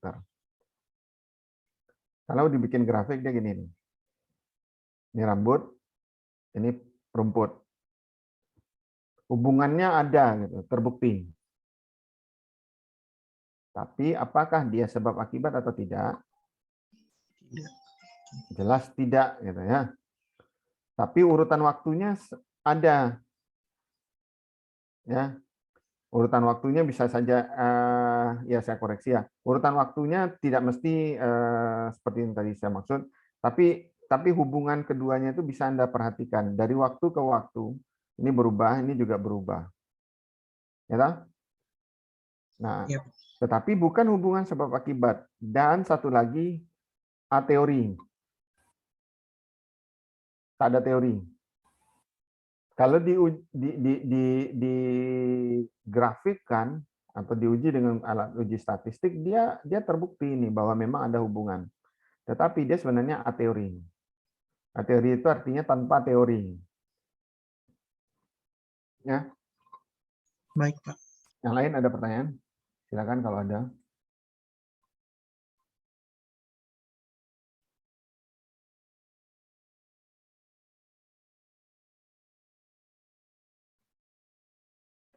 Kalau dibikin grafik dia gini nih. Ini rambut, ini rumput. Hubungannya ada gitu, terbukti. Tapi apakah dia sebab akibat atau tidak? Jelas tidak gitu ya. Tapi urutan waktunya ada. Ya. Urutan waktunya bisa saja ya saya koreksi ya. Urutan waktunya tidak mesti seperti yang tadi saya maksud, tapi hubungan keduanya itu bisa Anda perhatikan dari waktu ke waktu. Ini berubah, ini juga berubah. Ya toh? Nah, Yep. tetapi bukan hubungan sebab akibat. Dan satu lagi, ateori. Tak ada teori. Kalau digrafikkan atau diuji dengan alat uji statistik, dia terbukti ini bahwa memang ada hubungan. Tetapi dia sebenarnya ateori. Ateori itu artinya tanpa teori. Ya. Baik, Pak. Yang lain ada pertanyaan? Silakan kalau ada.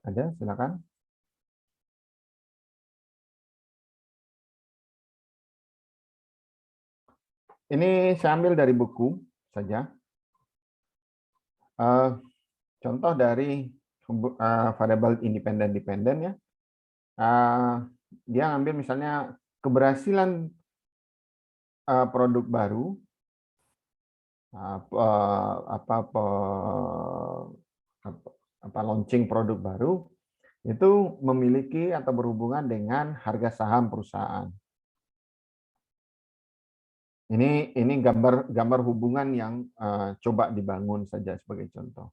Ada, silakan. Ini saya ambil dari buku saja. Contoh dari variabel independen-dependen ya. Dia ngambil misalnya keberhasilan produk baru, launching produk baru itu memiliki atau berhubungan dengan harga saham perusahaan. Ini gambar hubungan yang coba dibangun saja sebagai contoh.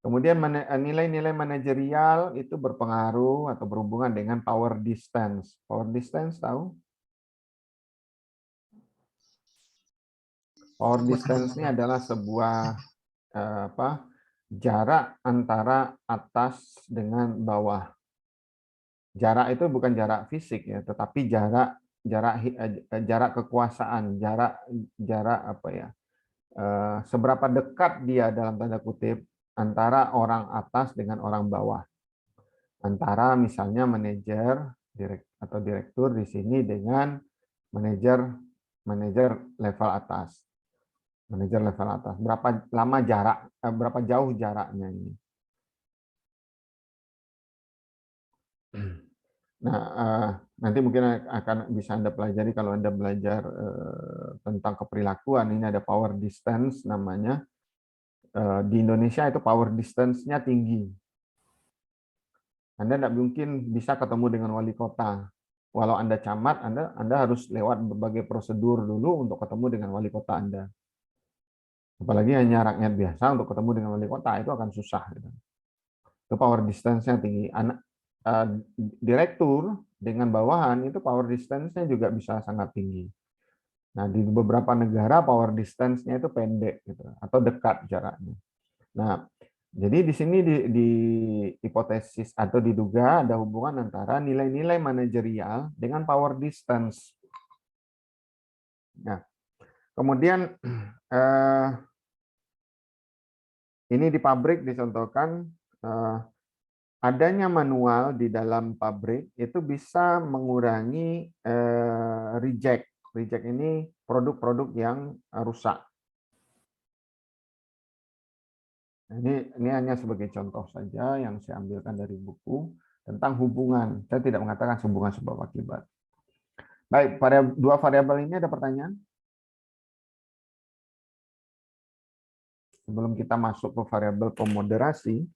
Kemudian nilai-nilai manajerial itu berpengaruh atau berhubungan dengan power distance. Power distance tahu? Power distance ini adalah sebuah jarak antara atas dengan bawah. Jarak itu bukan jarak fisik ya, tetapi jarak kekuasaan, seberapa dekat dia dalam tanda kutip antara orang atas dengan orang bawah. Antara misalnya manajer atau direktur di sini dengan manajer level atas. Manajer level atas. Berapa jauh jaraknya ini? Nah, nanti mungkin akan bisa Anda pelajari kalau Anda belajar tentang keperilakuan. Ini ada power distance namanya. Di Indonesia itu power distance-nya tinggi. Anda tidak mungkin bisa ketemu dengan wali kota. Walau Anda camat, Anda harus lewat berbagai prosedur dulu untuk ketemu dengan wali kota Anda. Apalagi hanya rakyat biasa untuk ketemu dengan wali kota, itu akan susah. Itu power distance-nya tinggi. Direktur dengan bawahan itu power distance-nya juga bisa sangat tinggi. Nah, di beberapa negara power distance-nya itu pendek gitu, atau dekat jaraknya. Nah, jadi di sini di hipotesis atau diduga ada hubungan antara nilai-nilai manajerial dengan power distance. Nah, kemudian ini di pabrik dicontohkan adanya manual di dalam pabrik itu bisa mengurangi reject. Reject ini produk-produk yang rusak. Ini hanya sebagai contoh saja yang saya ambilkan dari buku tentang hubungan. Saya tidak mengatakan hubungan sebab akibat. Baik, pada dua variabel ini ada pertanyaan? Sebelum kita masuk ke variabel pemoderasi,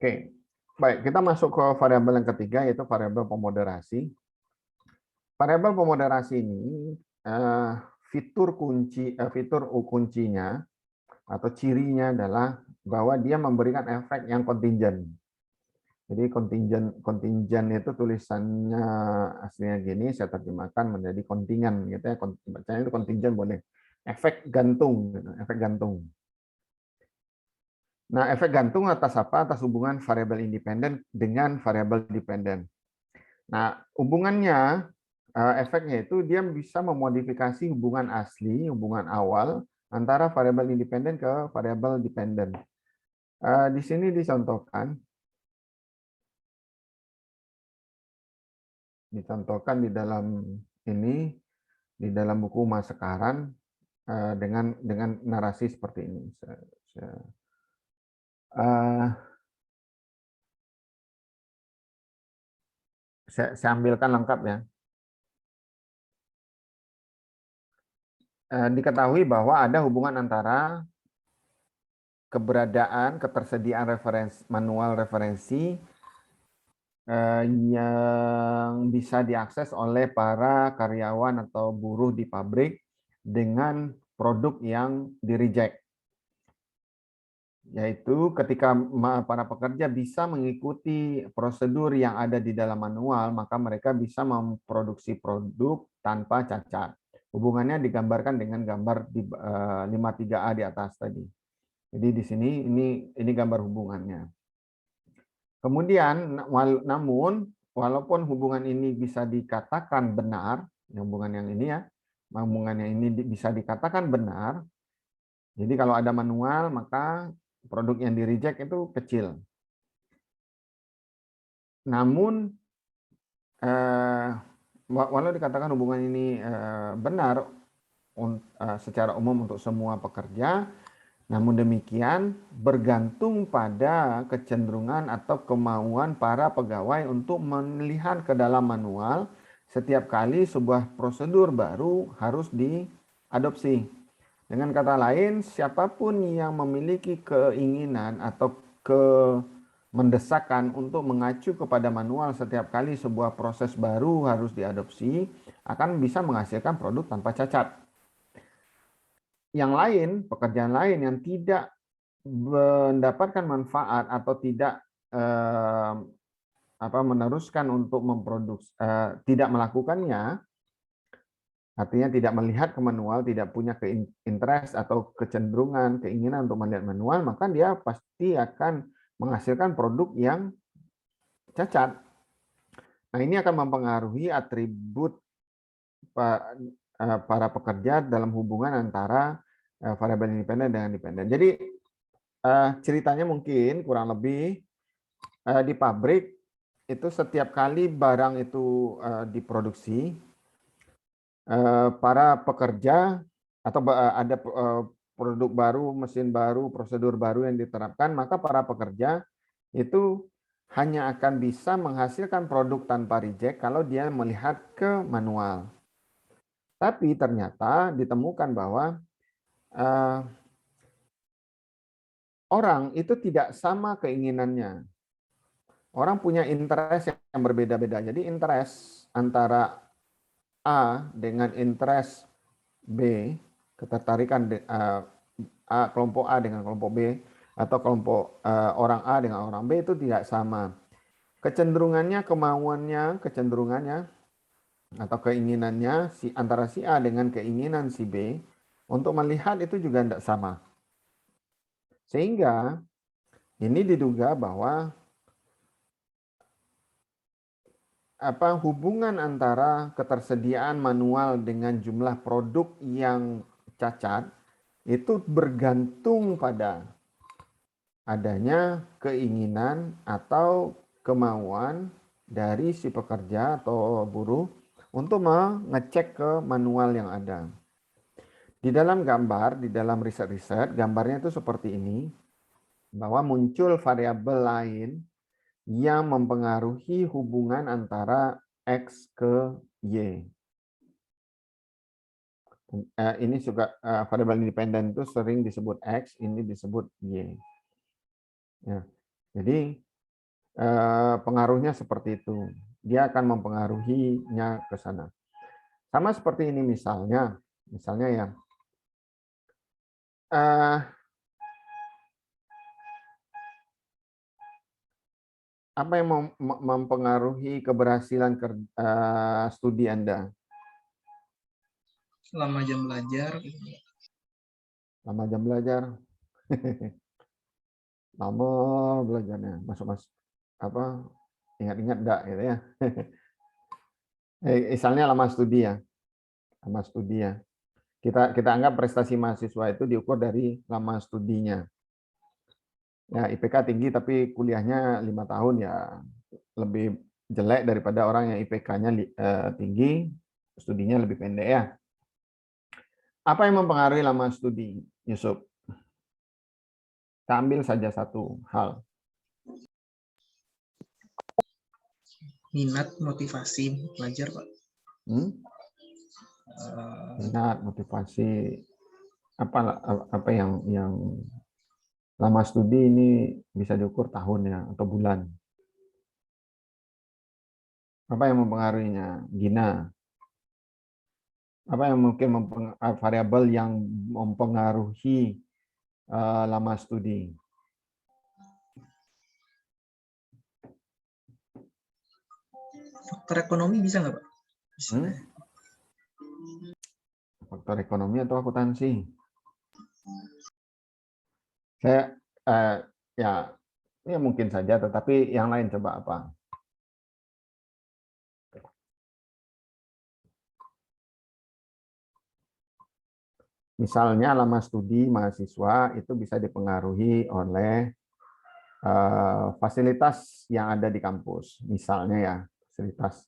oke, baik, kita masuk ke variabel yang ketiga, yaitu variabel pemoderasi. Variabel pemoderasi ini fitur kuncinya atau cirinya adalah bahwa dia memberikan efek yang kontingen. Jadi kontingen itu tulisannya aslinya gini, saya terjemahkan menjadi kontingen gitu ya. Bacanya itu kontingen boleh. Efek gantung, gitu. Efek gantung. Nah, efek gantung atas apa? Atas hubungan variabel independen dengan variabel dependen. Nah, hubungannya, efeknya itu dia bisa memodifikasi hubungan asli, hubungan awal antara variabel independen ke variabel dependen. Di sini dicontohkan di dalam ini, di dalam buku Masa Sekarang dengan narasi seperti ini. Saya ambilkan lengkap ya. Diketahui bahwa ada hubungan antara ketersediaan manual referensi yang bisa diakses oleh para karyawan atau buruh di pabrik dengan produk yang di-reject. Yaitu ketika para pekerja bisa mengikuti prosedur yang ada di dalam manual, maka mereka bisa memproduksi produk tanpa cacat. Hubungannya digambarkan dengan gambar di 53A di atas tadi. Jadi di sini ini gambar hubungannya. Kemudian, namun walaupun hubungan ini bisa dikatakan benar, hubungan yang ini ya, hubungan yang ini bisa dikatakan benar. Jadi kalau ada manual, maka produk yang di-reject itu kecil. Namun walau dikatakan hubungan ini benar secara umum untuk semua pekerja, namun demikian bergantung pada kecenderungan atau kemauan para pegawai untuk melihat ke dalam manual setiap kali sebuah prosedur baru harus diadopsi. Dengan kata lain, siapapun yang memiliki keinginan atau mendesakan untuk mengacu kepada manual setiap kali sebuah proses baru harus diadopsi akan bisa menghasilkan produk tanpa cacat. Yang lain, pekerjaan lain yang tidak mendapatkan manfaat atau tidak meneruskan untuk memproduksi, tidak melakukannya, artinya tidak melihat ke manual, tidak punya interest atau kecenderungan, keinginan untuk melihat manual, maka dia pasti akan menghasilkan produk yang cacat. Nah, ini akan mempengaruhi atribut para pekerja dalam hubungan antara variabel independen dengan dependen. Jadi ceritanya mungkin kurang lebih di pabrik itu setiap kali barang itu diproduksi, para pekerja atau ada produk baru, mesin baru, prosedur baru yang diterapkan, maka para pekerja itu hanya akan bisa menghasilkan produk tanpa reject kalau dia melihat ke manual. Tapi ternyata ditemukan bahwa orang itu tidak sama keinginannya. Orang punya interest yang berbeda-beda. Jadi interest antara A dengan interest B, ketertarikan kelompok A dengan kelompok B, atau kelompok orang A dengan orang B itu tidak sama. Kecenderungannya, kecenderungannya atau keinginannya antara si A dengan keinginan si B untuk melihat itu juga tidak sama. Sehingga ini diduga bahwa hubungan antara ketersediaan manual dengan jumlah produk yang cacat itu bergantung pada adanya keinginan atau kemauan dari si pekerja atau buruh untuk mengecek ke manual yang ada. Di dalam gambar, di dalam riset-riset, gambarnya itu seperti ini, bahwa muncul variabel lain yang mempengaruhi hubungan antara X ke Y. Ini juga variabel independen itu sering disebut X, ini disebut Y. Ya, jadi pengaruhnya seperti itu. Dia akan mempengaruhinya ke sana. Sama seperti ini misalnya ya. Apa yang mempengaruhi keberhasilan studi Anda? Selama jam belajar. Lama jam belajar. Lama belajarnya. Masuk ingat-ingat enggak gitu ya. Misalnya lama studi ya. Lama studi ya. Kita anggap prestasi mahasiswa itu diukur dari lama studinya. Ya, IPK tinggi tapi kuliahnya 5 tahun ya lebih jelek daripada orang yang IPK-nya tinggi, studinya lebih pendek ya. Apa yang mempengaruhi lama studi, Yusuf? Kita ambil saja satu hal. Minat, motivasi belajar, Pak. Minat, motivasi, apa yang lama studi ini bisa diukur tahun ya atau bulan. Apa yang mempengaruhinya? Gina. Apa yang mungkin variabel yang mempengaruhi lama studi? Faktor ekonomi bisa nggak, Pak? Bisa. Faktor ekonomi atau akuntansi? Saya ya mungkin saja, tetapi yang lain coba apa? Misalnya lama studi mahasiswa itu bisa dipengaruhi oleh fasilitas yang ada di kampus. Misalnya ya, fasilitas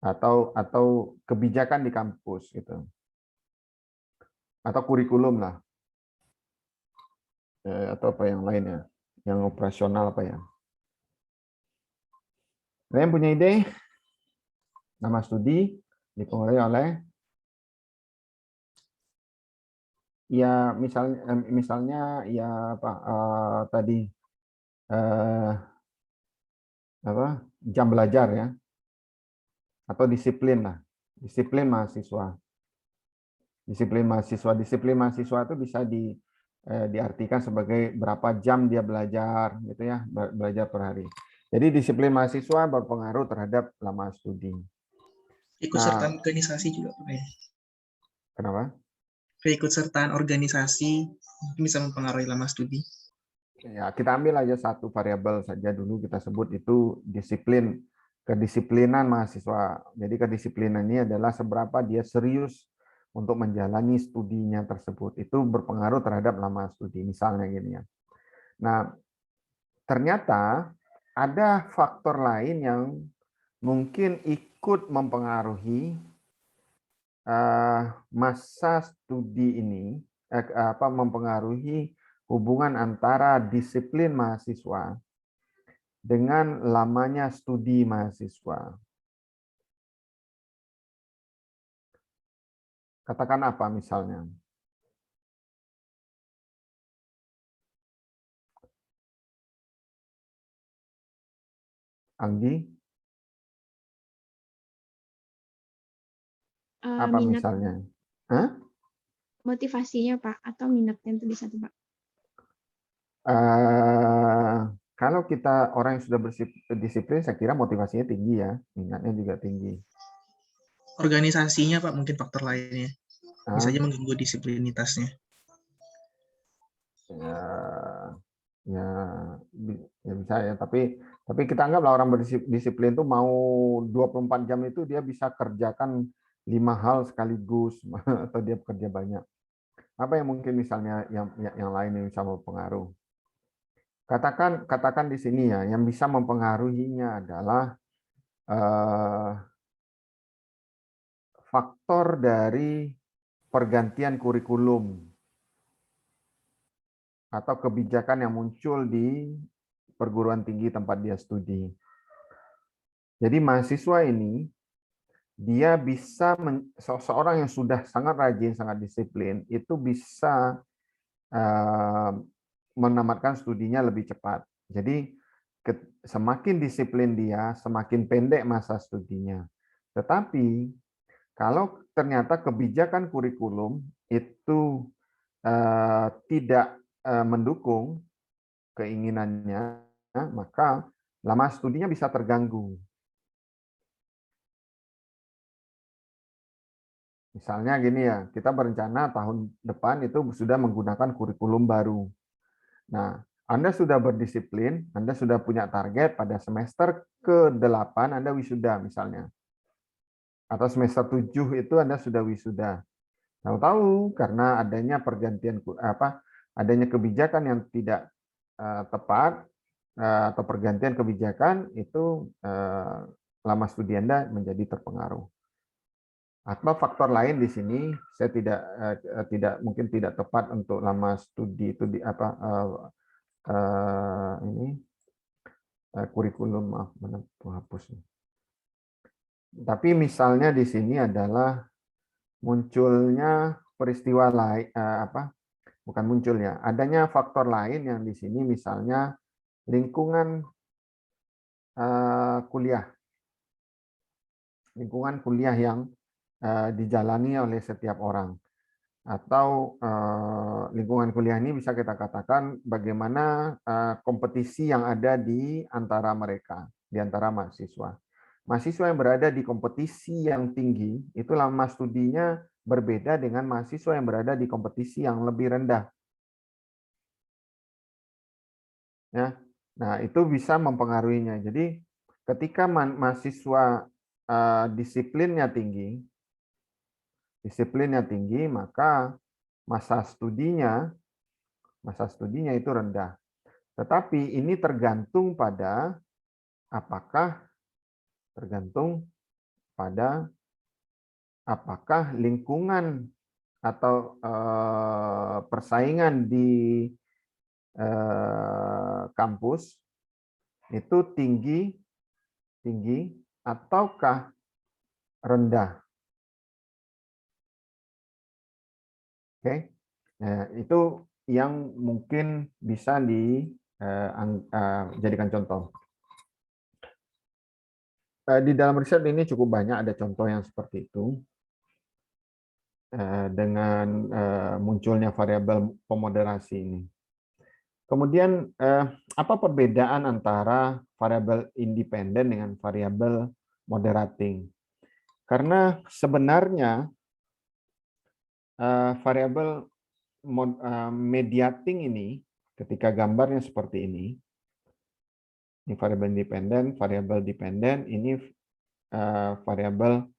atau kebijakan di kampus gitu. Atau kurikulum lah. Atau apa yang lainnya, yang operasional apa ya. Ada yang punya ide? Nama studi dipengaruhi oleh ya misalnya ya apa tadi apa jam belajar ya, atau disiplin lah, disiplin mahasiswa. Disiplin mahasiswa itu bisa diartikan sebagai berapa jam dia belajar gitu ya, belajar per hari. Jadi disiplin mahasiswa berpengaruh terhadap lama studi. Keikutsertaan organisasi juga Pak ya. Kenapa? Keikutsertaan organisasi mungkin bisa mempengaruhi lama studi. Ya, kita ambil aja satu variabel saja dulu, kita sebut itu disiplin, kedisiplinan mahasiswa. Jadi kedisiplinan ini adalah seberapa dia serius untuk menjalani studinya tersebut. Itu berpengaruh terhadap lama studi, misalnya gini ya. Nah, ternyata ada faktor lain yang mungkin ikut mempengaruhi masa studi ini, mempengaruhi hubungan antara disiplin mahasiswa dengan lamanya studi mahasiswa. Katakan apa misalnya? Anggi? Apa Minat, misalnya? Hah? motivasinya Pak, atau minatnya itu bisa tuh Pak. Kalau kita orang yang sudah berdisiplin, saya kira motivasinya tinggi ya, minatnya juga tinggi. Organisasinya Pak mungkin faktor lainnya. Bisa aja mengganggu disiplinitasnya. Ya bisa ya, tapi kita anggaplah orang berdisiplin itu mau 24 jam itu dia bisa kerjakan 5 hal sekaligus atau dia bekerja banyak. Apa yang mungkin misalnya yang lain yang bisa mempengaruhi? Katakan di sini ya, yang bisa mempengaruhinya adalah faktor dari pergantian kurikulum atau kebijakan yang muncul di perguruan tinggi tempat dia studi. Jadi mahasiswa ini dia bisa seorang yang sudah sangat rajin, sangat disiplin itu bisa menamatkan studinya lebih cepat. Jadi semakin disiplin dia, semakin pendek masa studinya. Tetapi kalau ternyata kebijakan kurikulum itu tidak mendukung keinginannya, maka lama studinya bisa terganggu. Misalnya gini ya, kita berencana tahun depan itu sudah menggunakan kurikulum baru. Nah, Anda sudah berdisiplin, Anda sudah punya target pada semester ke-8 Anda wisuda misalnya. Atau semester 7 itu Anda sudah wisuda. Tahu-tahu karena adanya pergantian adanya kebijakan yang tidak tepat atau pergantian kebijakan itu lama studi Anda menjadi terpengaruh. Atau faktor lain di sini saya tidak mungkin tidak tepat untuk lama studi itu kurikulum, maaf, penghapus. Tapi misalnya di sini adalah munculnya peristiwa lain, bukan munculnya, adanya faktor lain yang di sini misalnya lingkungan kuliah yang dijalani oleh setiap orang, atau lingkungan kuliah ini bisa kita katakan bagaimana kompetisi yang ada di antara mereka, di antara mahasiswa. Mahasiswa yang berada di kompetisi yang tinggi itu lama studinya berbeda dengan mahasiswa yang berada di kompetisi yang lebih rendah. Ya, nah itu bisa mempengaruhinya. Jadi ketika mahasiswa disiplinnya tinggi, maka masa studinya itu rendah. Tetapi ini tergantung pada pada apakah lingkungan atau persaingan di kampus itu tinggi ataukah rendah. Oke, nah, itu yang mungkin bisa dijadikan contoh. Di dalam riset ini cukup banyak ada contoh yang seperti itu. Dengan munculnya variabel pemoderasi ini. Kemudian, apa perbedaan antara variabel independen dengan variabel moderating? Karena sebenarnya variabel mediating ini, ketika gambarnya seperti ini variabel independen, variabel dependen, ini variabel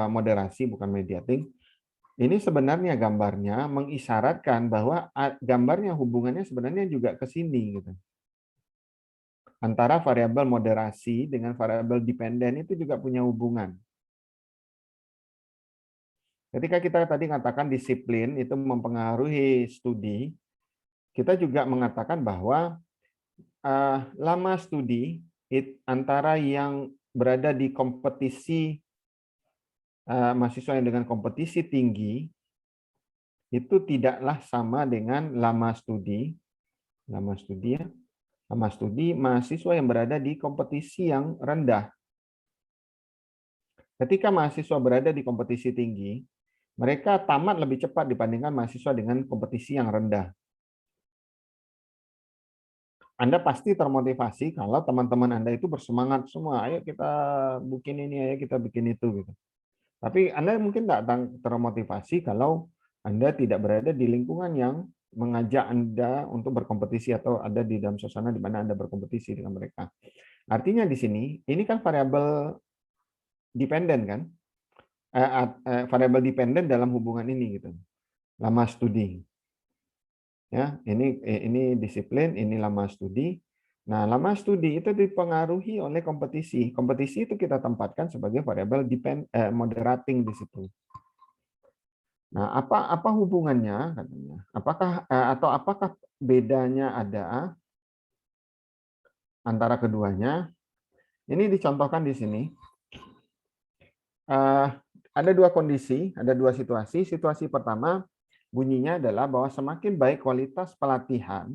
moderasi bukan mediating. Ini sebenarnya gambarnya mengisyaratkan bahwa gambarnya hubungannya sebenarnya juga ke sini gitu. Antara variabel moderasi dengan variabel dependen itu juga punya hubungan. Ketika kita tadi katakan disiplin itu mempengaruhi studi, kita juga mengatakan bahwa lama studi antara yang berada di kompetisi mahasiswa yang dengan kompetisi tinggi itu tidaklah sama dengan lama studi mahasiswa yang berada di kompetisi yang rendah. Ketika mahasiswa berada di kompetisi tinggi, mereka tamat lebih cepat dibandingkan mahasiswa dengan kompetisi yang rendah. Anda pasti termotivasi kalau teman-teman Anda itu bersemangat semua, ayo kita bikin ini, ayo kita bikin itu gitu. Tapi Anda mungkin tidak termotivasi kalau Anda tidak berada di lingkungan yang mengajak Anda untuk berkompetisi atau ada di dalam suasana di mana Anda berkompetisi dengan mereka. Artinya di sini, ini kan variabel dependen kan? Variabel dependen dalam hubungan ini gitu. Lama studi. Ya, ini disiplin, ini lama studi. Nah, lama studi itu dipengaruhi oleh kompetisi. Kompetisi itu kita tempatkan sebagai variabel moderating di situ. Nah, apa hubungannya katanya? Apakah bedanya ada antara keduanya? Ini dicontohkan di sini. Ada dua kondisi, ada dua situasi. Situasi pertama bunyinya adalah bahwa semakin baik kualitas pelatihan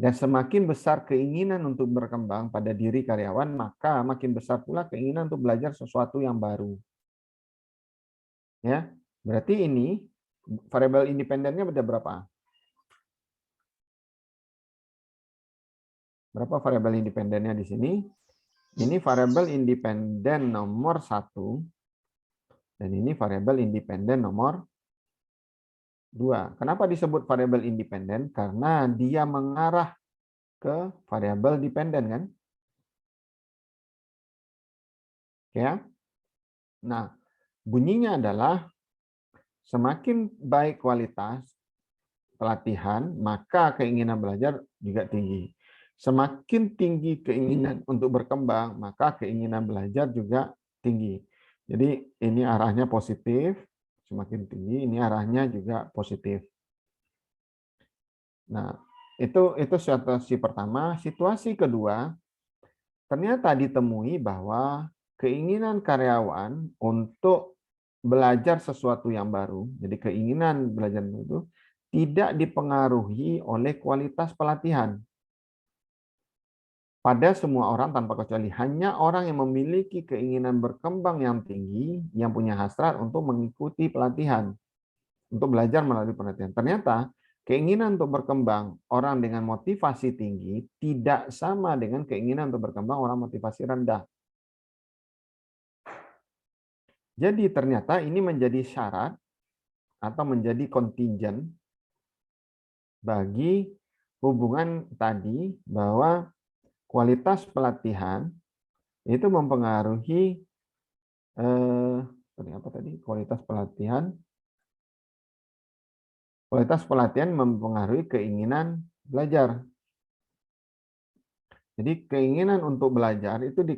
dan semakin besar keinginan untuk berkembang pada diri karyawan, maka makin besar pula keinginan untuk belajar sesuatu yang baru. Ya, berarti ini variabel independennya ada berapa? Berapa variabel independennya di sini? Ini variabel independen nomor 1 dan ini variabel independen nomor 2. Kenapa disebut variabel independen? Karena dia mengarah ke variabel dependen kan? Ya. Nah, bunyinya adalah semakin baik kualitas pelatihan, maka keinginan belajar juga tinggi. Semakin tinggi keinginan untuk berkembang, maka keinginan belajar juga tinggi. Jadi ini arahnya positif, semakin tinggi, ini arahnya juga positif. Nah, itu situasi pertama. Situasi kedua, ternyata ditemui bahwa keinginan karyawan untuk belajar sesuatu yang baru, jadi keinginan belajar itu tidak dipengaruhi oleh kualitas pelatihan. Pada semua orang tanpa kecuali, hanya orang yang memiliki keinginan berkembang yang tinggi, yang punya hasrat untuk mengikuti pelatihan, untuk belajar melalui pelatihan. Ternyata keinginan untuk berkembang orang dengan motivasi tinggi tidak sama dengan keinginan untuk berkembang orang motivasi rendah. Jadi ternyata ini menjadi syarat atau menjadi kontingen bagi hubungan tadi bahwa kualitas pelatihan itu mempengaruhi kualitas pelatihan mempengaruhi keinginan belajar. Jadi keinginan untuk belajar itu di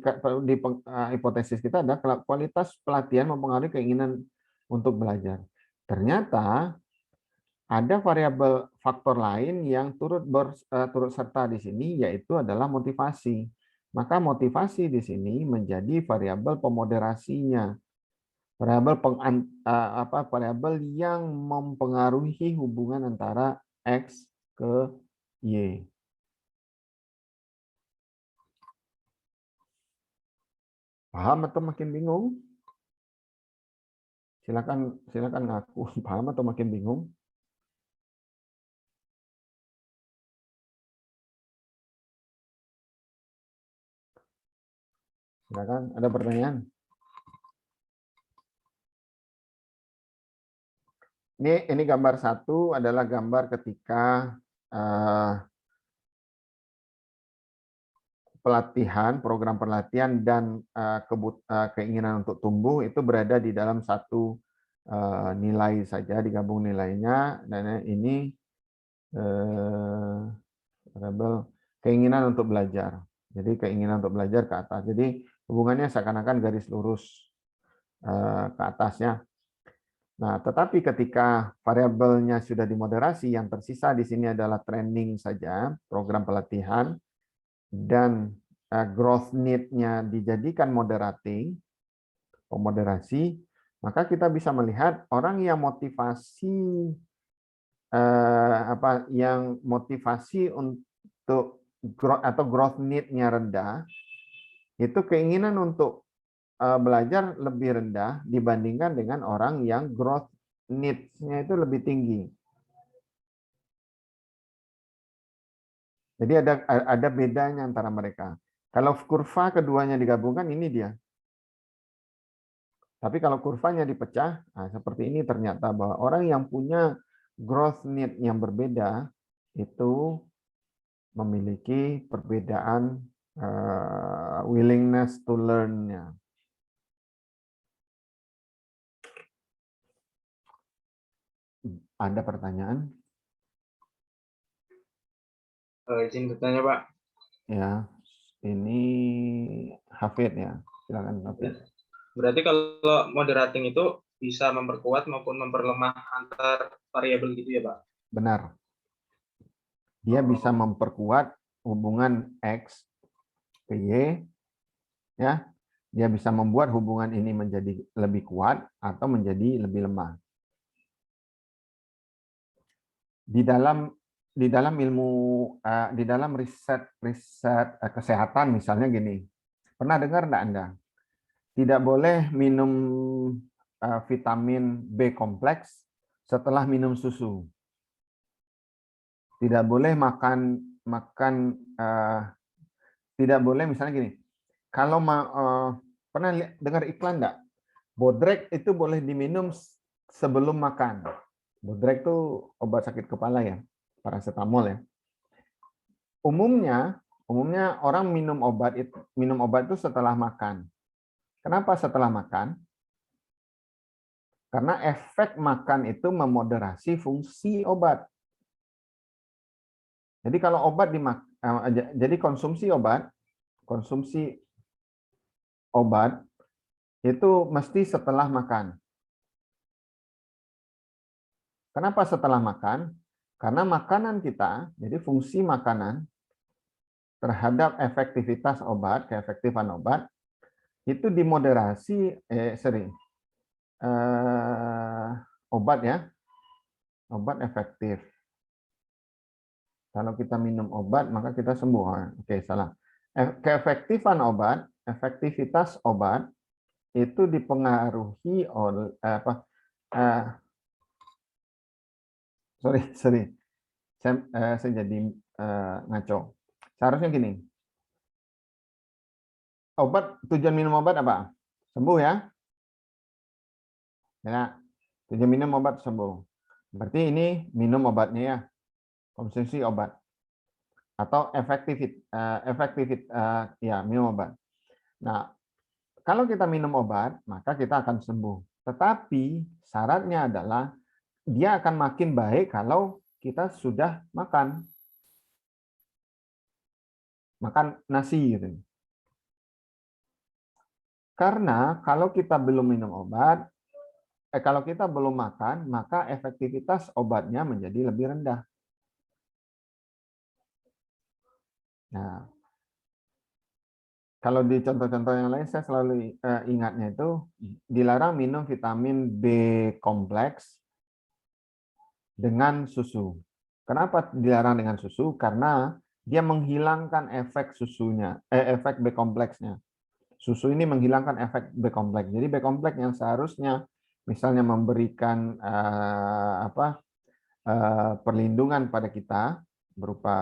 hipotesis kita adalah kualitas pelatihan mempengaruhi keinginan untuk belajar. Ternyata ada variabel faktor lain yang turut serta di sini, yaitu adalah motivasi. Maka motivasi di sini menjadi variabel pemoderasinya, variabel yang mempengaruhi hubungan antara X ke Y. Paham atau makin bingung? Silakan ngaku paham atau makin bingung. Silakan, ada pertanyaan? Ini gambar satu adalah gambar ketika pelatihan, program pelatihan dan keinginan untuk tumbuh itu berada di dalam satu nilai saja, digabung nilainya, dan ini variabel keinginan untuk belajar. Jadi keinginan untuk belajar ke atas. Jadi hubungannya seakan-akan garis lurus ke atasnya. Nah, tetapi ketika variabelnya sudah dimoderasi, yang tersisa di sini adalah training saja, program pelatihan, dan growth need-nya dijadikan pemoderasi, maka kita bisa melihat orang yang motivasi untuk growth need-nya rendah, itu keinginan untuk belajar lebih rendah dibandingkan dengan orang yang growth needs-nya itu lebih tinggi. Jadi ada bedanya antara mereka. Kalau kurva keduanya digabungkan, ini dia. Tapi kalau kurvanya dipecah, nah seperti ini, ternyata bahwa orang yang punya growth need yang berbeda itu memiliki perbedaan willingness to learn-nya. Ada pertanyaan? Izin bertanya, Pak. Ya, ini Hafid ya. Silakan Hafid. Berarti kalau moderating itu bisa memperkuat maupun memperlemah antar variabel gitu ya, Pak? Benar. Dia bisa memperkuat hubungan X ke Y, ya. Dia bisa membuat hubungan ini menjadi lebih kuat atau menjadi lebih lemah. Di dalam ilmu, di dalam riset kesehatan misalnya gini, pernah dengar enggak Anda? Tidak boleh minum vitamin B kompleks setelah minum susu. Tidak boleh tidak boleh misalnya gini. Kalau pernah dengar iklan enggak? Bodrek itu boleh diminum sebelum makan. Bodrek itu obat sakit kepala ya, paracetamol ya. Umumnya orang minum obat itu setelah makan. Kenapa setelah makan? Karena efek makan itu memoderasi fungsi obat. Jadi kalau jadi konsumsi obat itu mesti setelah makan. Kenapa setelah makan? Karena makanan kita, jadi fungsi makanan terhadap efektivitas obat, keefektifan obat, itu dimoderasi, obat ya, obat efektif. Kalau kita minum obat, maka kita sembuh. Oke, salah. Keefektifan obat, efektivitas obat, itu dipengaruhi oleh sorry, saya jadi ngaco. Seharusnya gini, tujuan minum obat apa? Sembuh ya? Ya, tujuan minum obat sembuh. Berarti ini minum obatnya ya, konsumsi obat atau ya minum obat. Nah, kalau kita minum obat, maka kita akan sembuh. Tetapi syaratnya adalah dia akan makin baik kalau kita sudah makan. makan nasi gitu. Karena kalau kita belum minum obat, kalau kita belum makan, maka efektivitas obatnya menjadi lebih rendah. Nah, kalau di contoh-contoh yang lain, saya selalu ingatnya itu dilarang minum vitamin B kompleks dengan susu. Kenapa dilarang dengan susu? Karena dia menghilangkan efek susunya, efek B kompleksnya. Susu ini menghilangkan efek B kompleks. Jadi B kompleks yang seharusnya misalnya memberikan perlindungan pada kita berupa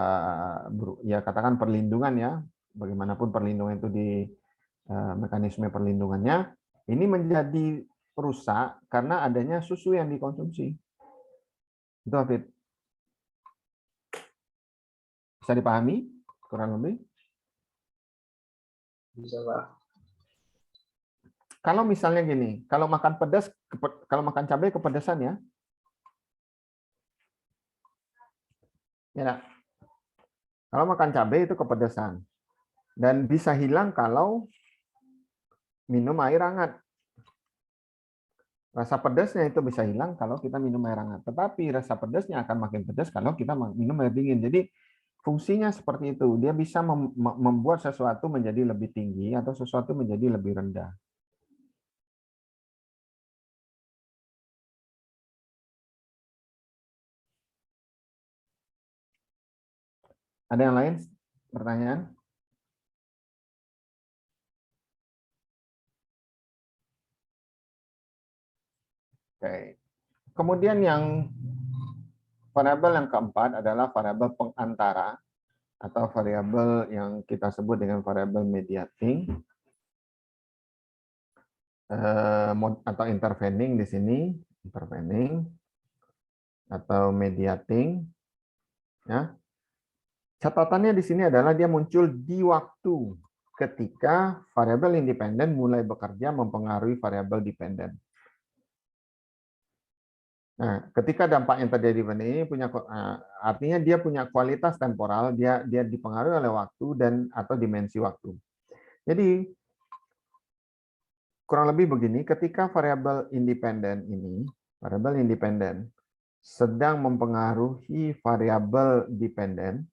ya katakan perlindungan ya, bagaimanapun perlindungan itu di mekanisme perlindungannya ini menjadi rusak karena adanya susu yang dikonsumsi. Itu Hafid. Bisa dipahami kurang lebih? Bisa, Pak. Kalau misalnya gini, kalau makan pedas, kalau makan cabai kepedasan ya. Ya, kalau makan cabai itu kepedasan. Dan bisa hilang kalau minum air hangat. Rasa pedasnya itu bisa hilang kalau kita minum air hangat. Tetapi rasa pedasnya akan makin pedas kalau kita minum air dingin. Jadi fungsinya seperti itu. Dia bisa membuat sesuatu menjadi lebih tinggi atau sesuatu menjadi lebih rendah. Ada yang lain pertanyaan? Oke. Kemudian yang variabel yang keempat adalah variabel pengantara atau variabel yang kita sebut dengan variabel mediating atau intervening di sini, intervening atau mediating. Ya. Catatannya di sini adalah dia muncul di waktu ketika variabel independen mulai bekerja mempengaruhi variabel dependen. Nah, ketika dampak yang terjadi ini punya artinya dia punya kualitas temporal, dia dipengaruhi oleh waktu dan atau dimensi waktu. Jadi kurang lebih begini, ketika variabel independen ini, variabel independen sedang mempengaruhi variabel dependen,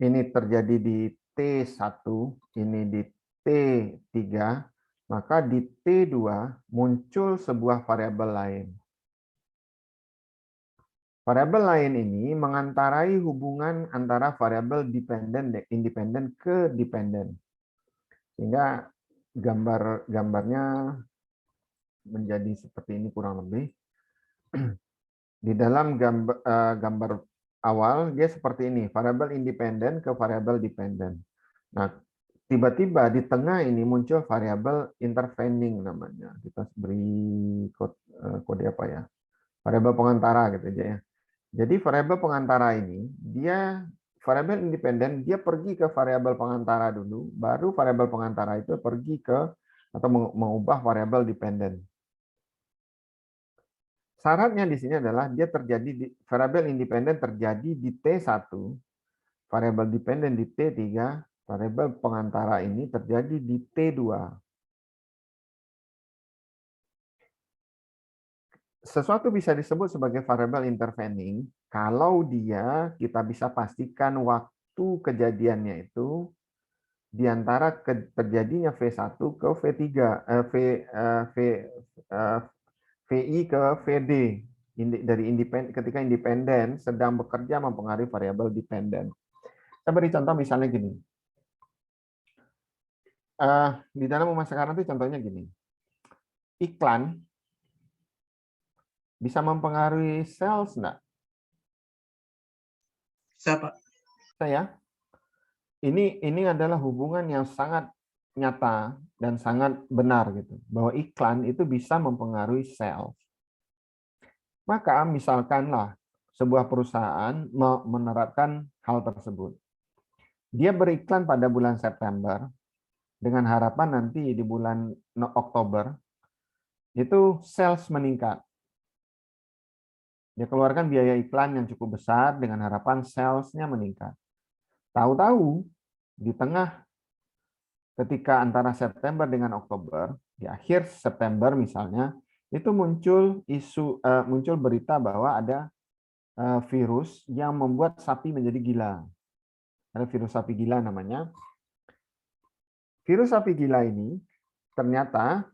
ini terjadi di T1, ini di T3, maka di T2 muncul sebuah variabel lain. Variabel lain ini mengantarai hubungan antara variabel independen ke dependen. Sehingga gambarnya menjadi seperti ini kurang lebih. Di dalam gambar awal dia seperti ini, variabel independen ke variabel dependen. Nah, tiba-tiba di tengah ini muncul variabel intervening namanya. Kita beri kode apa ya? Variabel pengantara gitu aja ya. Jadi variabel pengantara ini dia variabel independen dia pergi ke variabel pengantara dulu, baru variabel pengantara itu pergi ke atau mengubah variabel dependen. Syaratnya di sini adalah dia terjadi di variabel independen terjadi di T1, variabel dependen di T3, variabel pengantara ini terjadi di T2. Sesuatu bisa disebut sebagai variabel intervening kalau dia kita bisa pastikan waktu kejadiannya itu di antara terjadinya V1 ke V3, VI ke VD dari ketika independen sedang bekerja mempengaruhi variabel dependen. Saya beri contoh misalnya gini. Di dalam masa sekarang itu contohnya gini. Iklan bisa mempengaruhi sales enggak? Bisa, Pak. Saya ini adalah hubungan yang sangat nyata dan sangat benar gitu bahwa iklan itu bisa mempengaruhi sales. Maka misalkanlah sebuah perusahaan menerapkan hal tersebut. Dia beriklan pada bulan September dengan harapan nanti di bulan Oktober itu sales meningkat. Dia keluarkan biaya iklan yang cukup besar dengan harapan salesnya meningkat. Tahu-tahu di tengah ketika antara September dengan Oktober, di akhir September misalnya, itu muncul berita bahwa ada virus yang membuat sapi menjadi gila. Ada virus sapi gila namanya. Virus sapi gila ini ternyata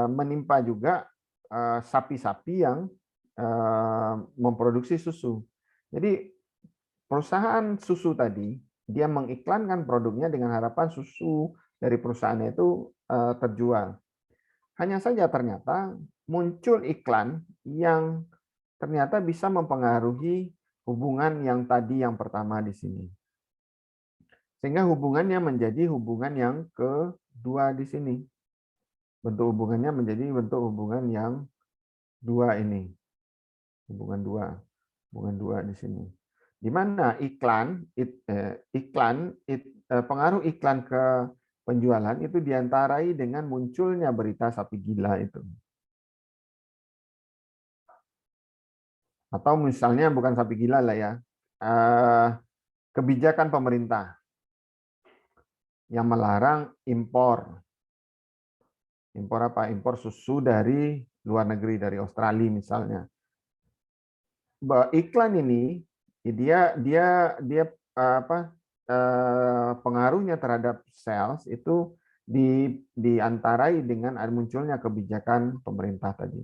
menimpa juga sapi-sapi yang memproduksi susu. Jadi perusahaan susu tadi, dia mengiklankan produknya dengan harapan susu dari perusahaannya itu terjual. Hanya saja ternyata muncul iklan yang ternyata bisa mempengaruhi hubungan yang tadi yang pertama di sini. Sehingga hubungannya menjadi hubungan yang kedua di sini. Bentuk hubungannya menjadi bentuk hubungan yang dua ini. Hubungan dua di sini. Di mana pengaruh iklan ke penjualan itu diantarai dengan munculnya berita sapi gila itu. Atau misalnya bukan sapi gila lah ya, kebijakan pemerintah yang melarang impor. Impor apa? Impor susu dari luar negeri, dari Australia misalnya. Iklan ini pengaruhnya terhadap sales itu diantarai dengan munculnya kebijakan pemerintah tadi.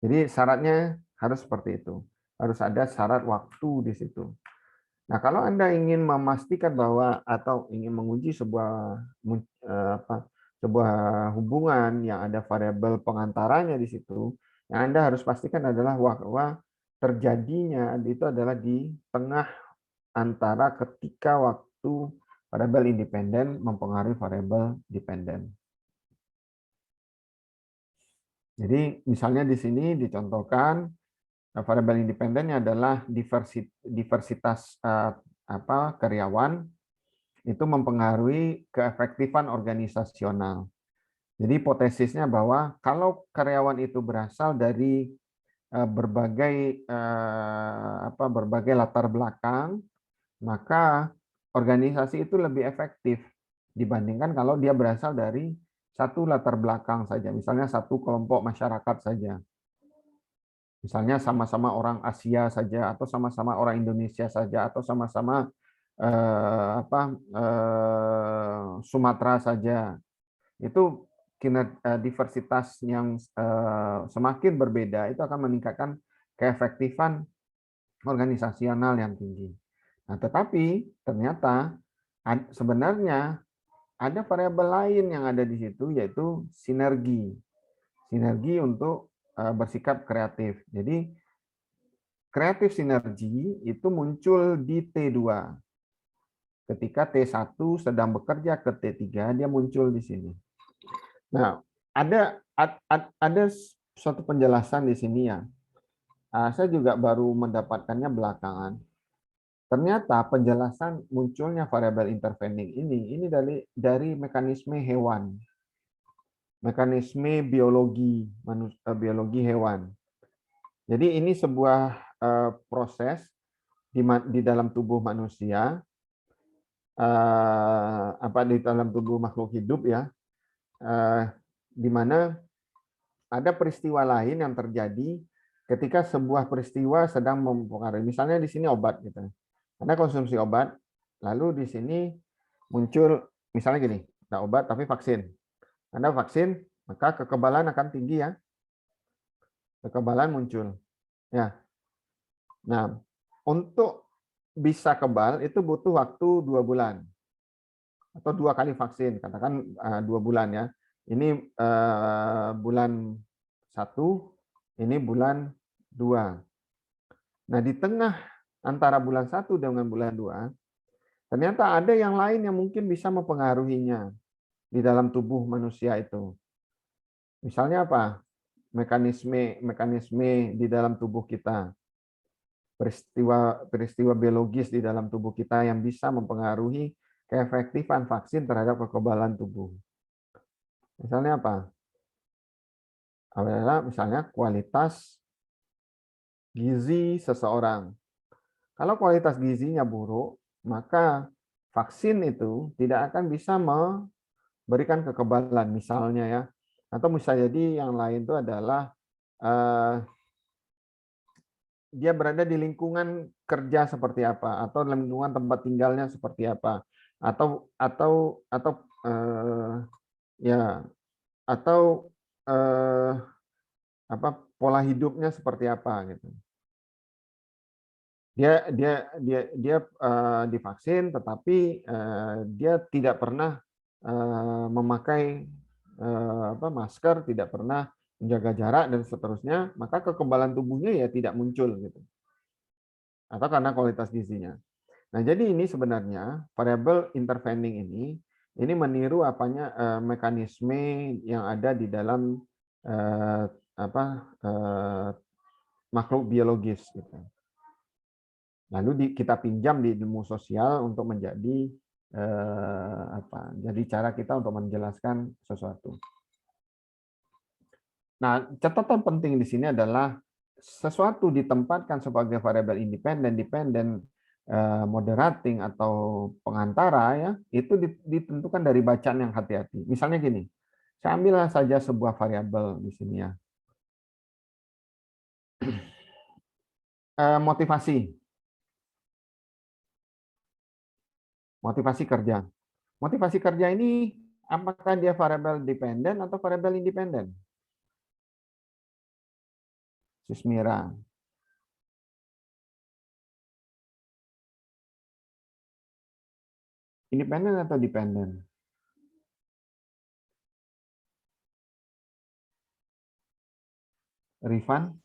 Jadi syaratnya harus seperti itu. Harus ada syarat waktu di situ. Nah, kalau Anda ingin memastikan bahwa atau ingin menguji sebuah hubungan yang ada variabel pengantaranya di situ, yang Anda harus pastikan adalah bahwa terjadinya itu adalah di tengah antara ketika waktu variabel independen mempengaruhi variabel dependen. Jadi misalnya di sini dicontohkan variabel independennya adalah diversitas karyawan itu mempengaruhi keefektifan organisasional. Jadi hipotesisnya bahwa kalau karyawan itu berasal dari berbagai latar belakang, maka organisasi itu lebih efektif dibandingkan kalau dia berasal dari satu latar belakang saja, misalnya satu kelompok masyarakat saja. Misalnya sama-sama orang Asia saja, atau sama-sama orang Indonesia saja, atau sama-sama Sumatera saja. Itu diversitas yang semakin berbeda itu akan meningkatkan keefektifan organisasional yang tinggi. Nah, tetapi ternyata sebenarnya ada variabel lain yang ada di situ, yaitu sinergi. Sinergi untuk bersikap kreatif. Jadi kreatif sinergi itu muncul di T2. Ketika T1 sedang bekerja ke T3, dia muncul di sini. Nah, ada suatu penjelasan di sini ya. Saya juga baru mendapatkannya belakangan. Ternyata penjelasan munculnya variabel intervening ini dari mekanisme hewan, mekanisme biologi hewan. Jadi ini sebuah proses di dalam tubuh manusia, di dalam tubuh makhluk hidup ya. Di mana ada peristiwa lain yang terjadi ketika sebuah peristiwa sedang mempengaruhi. Misalnya di sini obat gitu. Anda konsumsi obat, lalu di sini muncul misalnya gini, ada obat tapi vaksin. Anda vaksin, maka kekebalan akan tinggi ya. Kekebalan muncul. Ya. Nah, untuk bisa kebal itu butuh waktu 2 bulan. Atau 2 kali vaksin, katakan 2 bulan ya. Ini bulan 1, ini bulan 2. Nah, di tengah antara bulan 1 dengan bulan 2, ternyata ada yang lain yang mungkin bisa mempengaruhinya di dalam tubuh manusia itu. Misalnya apa? Mekanisme di dalam tubuh kita. Peristiwa biologis di dalam tubuh kita yang bisa mempengaruhi keefektifan vaksin terhadap kekebalan tubuh. Misalnya apa? Adalah misalnya kualitas gizi seseorang. Kalau kualitas gizinya buruk, maka vaksin itu tidak akan bisa memberikan kekebalan misalnya ya. Atau bisa jadi yang lain itu adalah dia berada di lingkungan kerja seperti apa, atau lingkungan tempat tinggalnya seperti apa, atau ya, atau pola hidupnya seperti apa gitu. Dia divaksin, tetapi dia tidak pernah memakai masker, tidak pernah menjaga jarak dan seterusnya, maka kekebalan tubuhnya ya tidak muncul gitu. Atau karena kualitas gizinya. Nah, jadi ini sebenarnya variabel intervening ini meniru mekanisme yang ada di dalam makhluk biologis gitu. Lalu kita pinjam di ilmu sosial untuk menjadi jadi cara kita untuk menjelaskan sesuatu. Nah, catatan penting di sini adalah sesuatu ditempatkan sebagai variabel independen, dependen, moderating atau pengantara ya, itu ditentukan dari bacaan yang hati-hati. Misalnya gini, saya ambil saja sebuah variabel di sini ya. Motivasi. Motivasi kerja. Motivasi kerja ini apakah dia variabel dependen atau variabel independen? Susmira. Independen atau dependen? Rifan?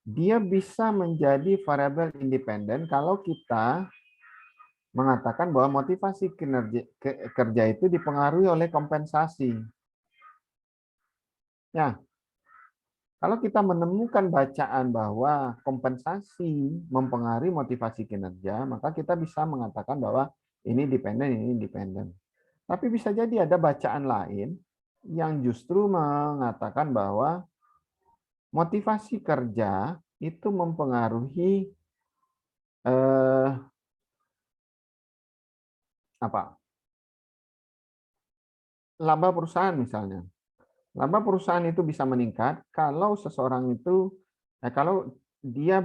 Dia bisa menjadi variabel independen kalau kita mengatakan bahwa motivasi kerja itu dipengaruhi oleh kompensasi. Ya, kalau kita menemukan bacaan bahwa kompensasi mempengaruhi motivasi kinerja, maka kita bisa mengatakan bahwa ini dependen, ini independen. Tapi bisa jadi ada bacaan lain yang justru mengatakan bahwa motivasi kerja itu mempengaruhi laba perusahaan misalnya. Laba perusahaan itu bisa meningkat kalau seseorang itu kalau dia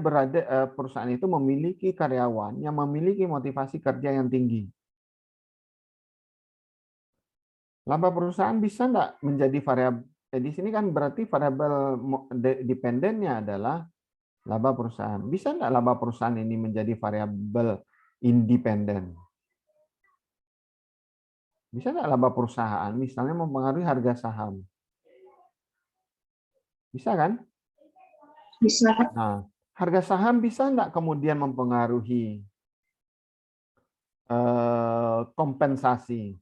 perusahaan itu memiliki karyawan yang memiliki motivasi kerja yang tinggi. Laba perusahaan bisa enggak menjadi variabel? Di sini kan berarti variabel dependennya adalah laba perusahaan. Bisa enggak laba perusahaan ini menjadi variabel independen? Bisa enggak laba perusahaan misalnya mempengaruhi harga saham? Bisa kan? Bisa. Nah, harga saham bisa enggak kemudian mempengaruhi kompensasi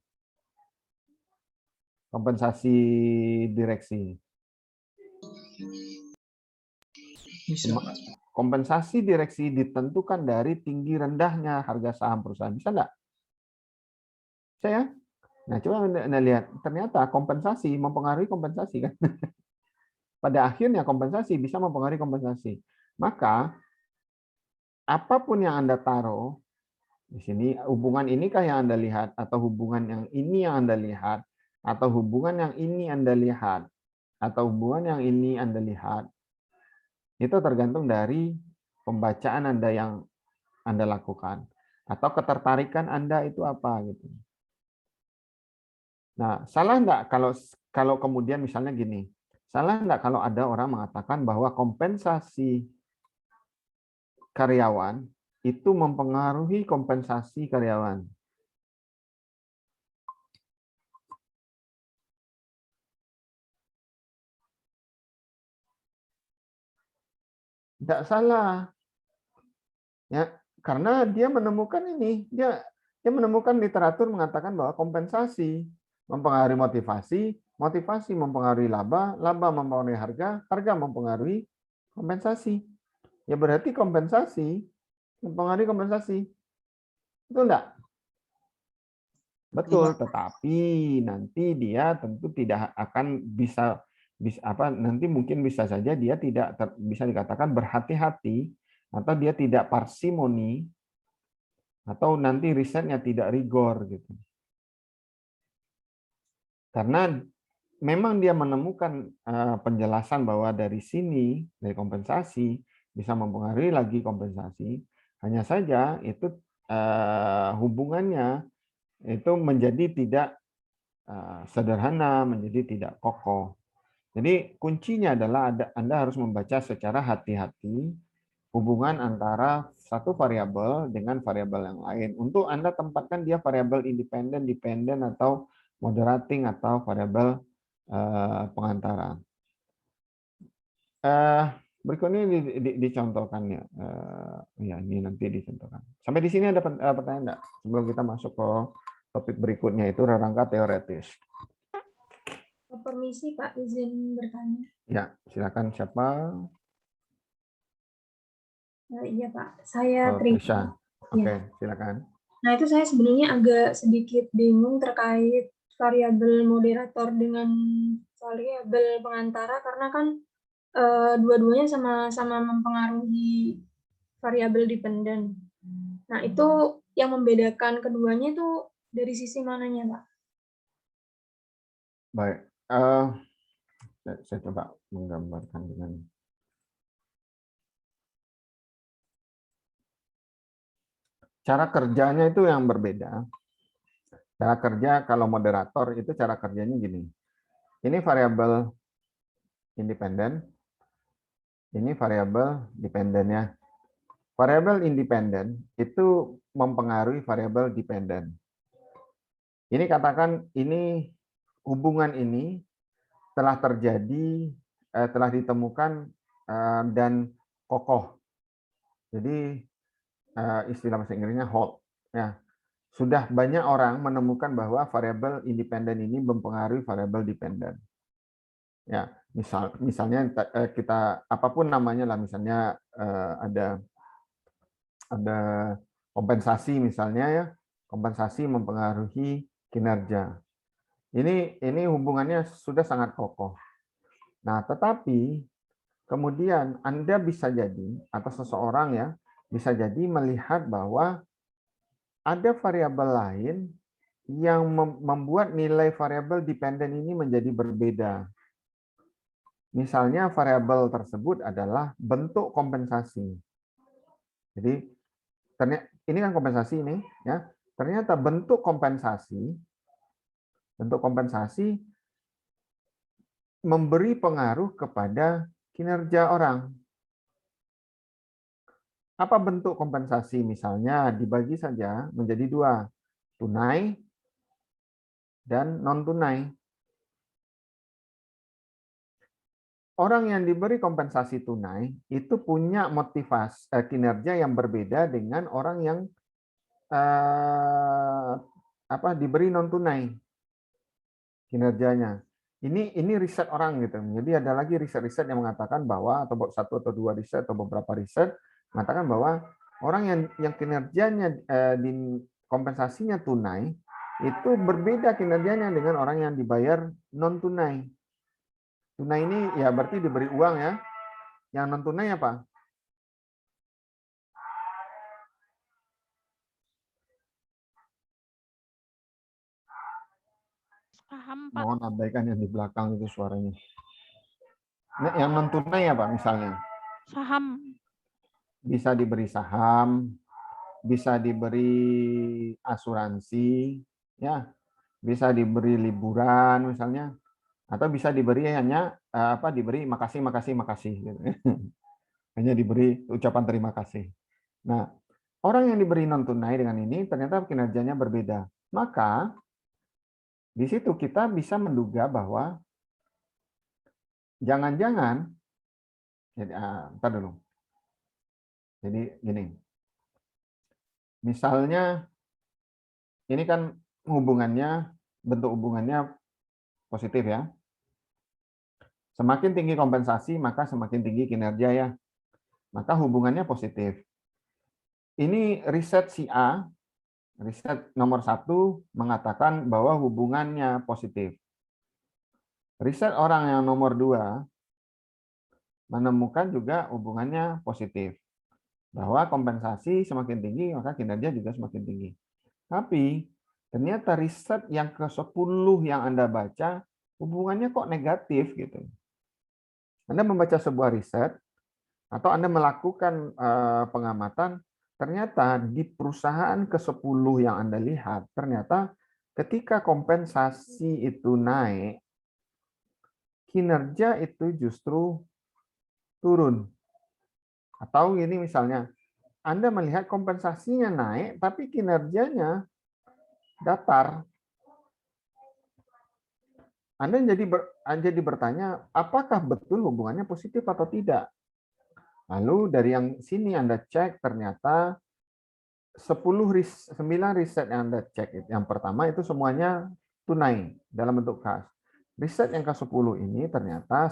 direksi? Bisa. Kompensasi direksi ditentukan dari tinggi rendahnya harga saham perusahaan. Bisa enggak? Bisa ya? Nah, coba Anda lihat. Ternyata kompensasi mempengaruhi kompensasi kan? Pada akhirnya kompensasi bisa mempengaruhi kompensasi. Maka apapun yang Anda taruh di sini, hubungan inikah yang Anda lihat, atau hubungan yang ini yang Anda lihat, atau hubungan yang ini Anda lihat, atau hubungan yang ini Anda lihat, itu tergantung dari pembacaan Anda yang Anda lakukan, atau ketertarikan Anda itu apa gitu. Nah, salah enggak kalau kemudian misalnya gini, salah enggak kalau ada orang mengatakan bahwa kompensasi karyawan itu mempengaruhi kompensasi karyawan? Tidak salah. Ya, karena dia menemukan ini, dia menemukan literatur mengatakan bahwa kompensasi mempengaruhi motivasi, motivasi mempengaruhi laba, laba mempengaruhi harga, harga mempengaruhi kompensasi. Ya berarti kompensasi mempengaruhi kompensasi. Itu enggak? Betul, tetapi nanti dia tentu tidak akan bisa nanti mungkin bisa saja dia tidak bisa dikatakan berhati-hati, atau dia tidak parsimoni, atau nanti risetnya tidak rigor gitu. Karena memang dia menemukan penjelasan bahwa dari sini, dari kompensasi bisa mempengaruhi lagi kompensasi, hanya saja itu hubungannya itu menjadi tidak sederhana, menjadi tidak kokoh. Jadi kuncinya adalah Anda harus membaca secara hati-hati hubungan antara satu variabel dengan variabel yang lain. Untuk Anda tempatkan dia variabel independen, dependen, atau moderating, atau variabel pengantara. Berikutnya dicontohkan ya. Ya, ini nanti dicontohkan. Sampai di sini ada pertanyaan enggak? Sebelum kita masuk ke topik berikutnya, itu rangka teoretis. Permisi Pak, izin bertanya. Ya, silakan siapa? Iya Pak, saya Trisha. Oke, Ya. silakan. Nah itu saya sebenarnya agak sedikit bingung terkait variabel moderator dengan variabel pengantara, karena kan dua-duanya sama-sama mempengaruhi variabel dependen. Nah itu yang membedakan keduanya itu dari sisi mananya Pak? Baik, saya coba menggambarkan dengan cara kerjanya itu yang berbeda. Cara kerja kalau moderator itu cara kerjanya gini. Ini variabel independen, ini variabel dependennya. Variabel independen itu mempengaruhi variabel dependen. Ini katakan ini hubungan ini telah terjadi, telah ditemukan dan kokoh. Jadi istilah bahasa Inggrisnya hold. Ya, sudah banyak orang menemukan bahwa variabel independen ini mempengaruhi variabel dependen. Ya, misalnya kita apapun namanya lah, misalnya ada kompensasi misalnya ya, kompensasi mempengaruhi kinerja. Ini hubungannya sudah sangat kokoh. Nah, tetapi kemudian Anda bisa jadi, atau seseorang ya, bisa jadi melihat bahwa ada variabel lain yang membuat nilai variabel dependen ini menjadi berbeda. Misalnya variabel tersebut adalah bentuk kompensasi. Jadi ini kan kompensasi ini ya. Ternyata bentuk kompensasi memberi pengaruh kepada kinerja orang. Apa bentuk kompensasi? Misalnya dibagi saja menjadi dua, tunai dan non-tunai. Orang yang diberi kompensasi tunai itu punya motivasi kinerja yang berbeda dengan orang yang diberi non-tunai kinerjanya. Ini riset orang gitu. Jadi ada lagi riset-riset yang mengatakan bahwa, atau satu atau dua riset atau beberapa riset mengatakan bahwa orang yang kinerjanya di kompensasinya tunai itu berbeda kinerjanya dengan orang yang dibayar non tunai. Tunai ini ya berarti diberi uang ya. Yang non tunai apa? Saham, Pak. Mohon abaikan yang di belakang itu suaranya. Nah, yang non tunai apa misalnya? Saham. Bisa diberi saham, bisa diberi asuransi, ya, bisa diberi liburan misalnya, atau bisa diberi hanya diberi makasih gitu. Hanya diberi ucapan terima kasih. Nah, orang yang diberi non tunai dengan ini ternyata kinerjanya berbeda. Maka di situ kita bisa menduga bahwa jangan-jangan, bentar dulu. Jadi gini, misalnya ini kan hubungannya, bentuk hubungannya positif ya. Semakin tinggi kompensasi, maka semakin tinggi kinerja ya. Maka hubungannya positif. Ini riset si A Riset nomor 1 mengatakan bahwa hubungannya positif. Riset orang yang nomor 2 menemukan juga hubungannya positif. Bahwa kompensasi semakin tinggi, maka kinerja juga semakin tinggi. Tapi ternyata riset yang ke-10 yang Anda baca, hubungannya kok negatif gitu. Anda membaca sebuah riset, atau Anda melakukan pengamatan, ternyata di perusahaan ke-10 yang Anda lihat, ternyata ketika kompensasi itu naik, kinerja itu justru turun. Atau ini misalnya, Anda melihat kompensasinya naik, tapi kinerjanya datar. Anda jadi bertanya, apakah betul hubungannya positif atau tidak? Lalu dari yang sini Anda cek, ternyata 9 riset yang Anda cek, yang pertama itu semuanya tunai dalam bentuk kas. Riset yang ke-10 ini ternyata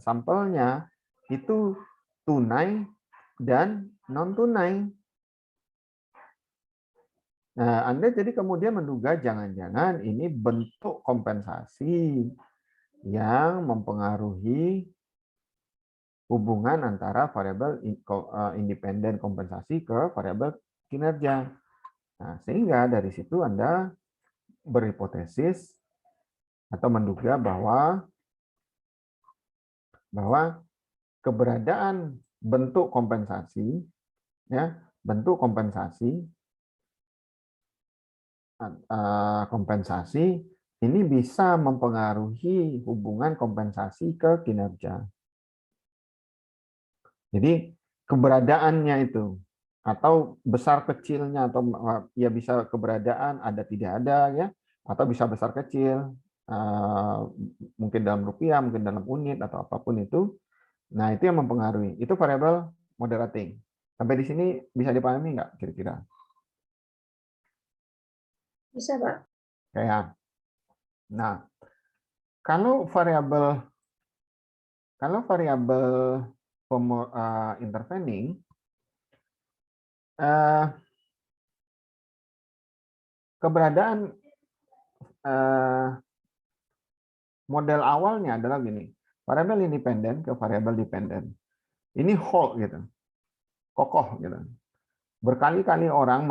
sampelnya itu tunai dan non-tunai. Nah, Anda jadi kemudian menduga jangan-jangan ini bentuk kompensasi yang mempengaruhi hubungan antara variabel independen kompensasi ke variabel kinerja. Nah, sehingga dari situ Anda berhipotesis atau menduga bahwa keberadaan bentuk kompensasi, ya, bentuk kompensasi ini bisa mempengaruhi hubungan kompensasi ke kinerja. Jadi keberadaannya itu, atau besar kecilnya, atau ya bisa keberadaan ada tidak ada, ya, atau bisa besar kecil, mungkin dalam rupiah, mungkin dalam unit atau apapun itu. Nah, itu yang mempengaruhi. Itu variabel moderating. Sampai di sini bisa dipahami nggak kira-kira? Bisa, Pak. Kayak. Nah, kalau variabel intervening, keberadaan model awalnya adalah gini, variabel independen ke variabel dependen. Ini whole gitu, kokoh gitu. Berkali-kali orang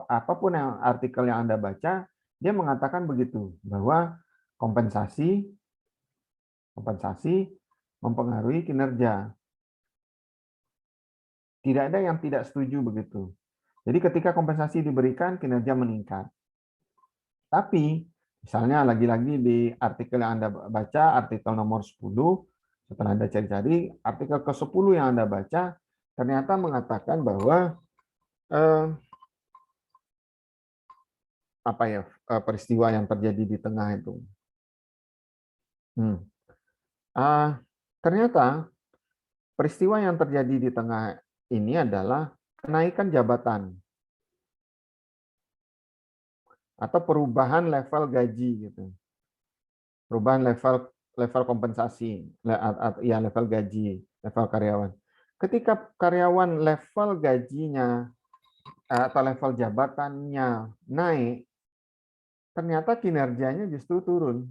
apapun yang artikel yang Anda baca, dia mengatakan begitu, bahwa kompensasi mempengaruhi kinerja. Tidak ada yang tidak setuju begitu. Jadi ketika kompensasi diberikan, kinerja meningkat. Tapi misalnya lagi-lagi di artikel yang Anda baca, artikel nomor 10, setelah Anda cari-cari, artikel ke-10 yang Anda baca, ternyata mengatakan bahwa peristiwa yang terjadi di tengah itu. Ternyata peristiwa yang terjadi di tengah ini adalah kenaikan jabatan atau perubahan level gaji gitu. Perubahan level kompensasi, ya level gaji, level karyawan. Ketika karyawan level gajinya atau level jabatannya naik, ternyata kinerjanya justru turun.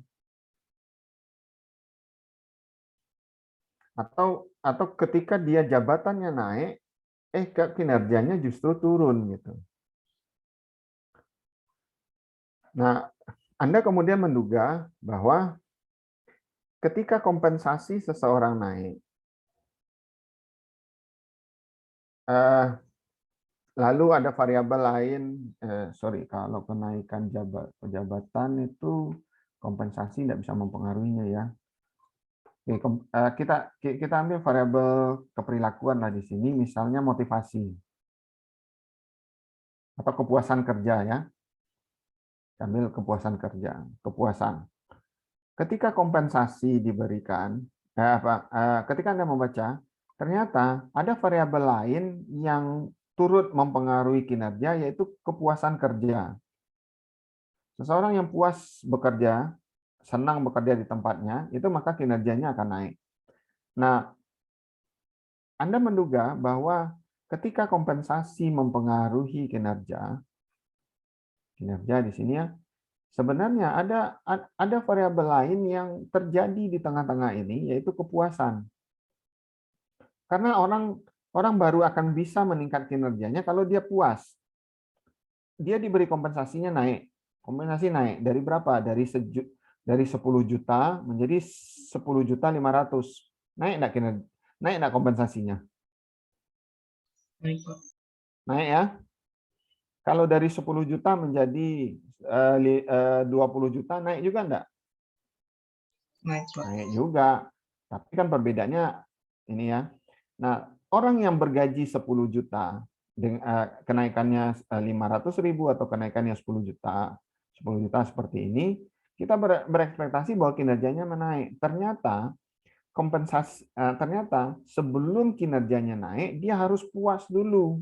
Atau ketika dia jabatannya naik, kinerjanya justru turun gitu. Nah, Anda kemudian menduga bahwa ketika kompensasi seseorang naik, lalu ada variabel lain, kalau kenaikan jabatan itu kompensasi tidak bisa mempengaruhinya ya. Oke, kita ambil variabel keperilakuan lah di sini, misalnya motivasi atau kepuasan kerja ya. Ambil kepuasan kerja, kepuasan. Ketika kompensasi diberikan, ketika Anda membaca, ternyata ada variabel lain yang turut mempengaruhi kinerja, yaitu kepuasan kerja. Seseorang yang puas bekerja, senang bekerja di tempatnya, itu maka kinerjanya akan naik. Nah, Anda menduga bahwa ketika kompensasi mempengaruhi kinerja di sini ya, sebenarnya ada variabel lain yang terjadi di tengah-tengah ini, yaitu kepuasan. Karena orang baru akan bisa meningkat kinerjanya kalau dia puas. Dia diberi kompensasinya naik. Kompensasi naik dari berapa? Dari 10 juta menjadi 10.500.000. Naik enggak kinerja? Naik enggak kompensasinya? Baik, Pak. Naik ya. Kalau dari 10 juta menjadi 20 juta, naik juga enggak? Naik, Pak. Naik juga. Tapi kan perbedaannya ini ya. Nah, orang yang bergaji 10 juta, kenaikannya 500.000 atau kenaikannya 10 juta seperti ini, kita berekspektasi bahwa kinerjanya menaik. Ternyata ternyata sebelum kinerjanya naik, dia harus puas dulu.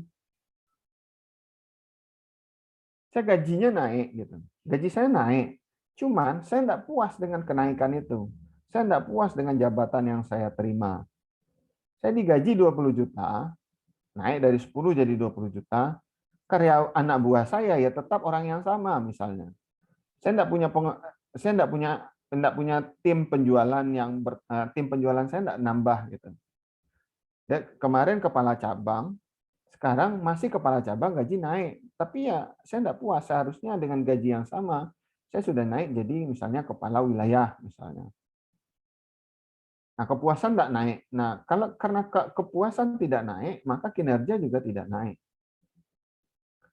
Saya gajinya naik gitu. Gaji saya naik. Cuman saya tidak puas dengan kenaikan itu. Saya tidak puas dengan jabatan yang saya terima. Saya digaji 20 juta, naik dari 10 jadi 20 juta. Karya anak buah saya ya tetap orang yang sama misalnya. Saya tidak punya tim penjualan tim penjualan saya tidak nambah gitu. Dan kemarin kepala cabang, sekarang masih kepala cabang gaji naik, tapi ya saya tidak puas. Seharusnya dengan gaji yang sama saya sudah naik jadi misalnya kepala wilayah misalnya. Nah, kepuasan tidak naik. Nah, karena kepuasan tidak naik, maka kinerja juga tidak naik.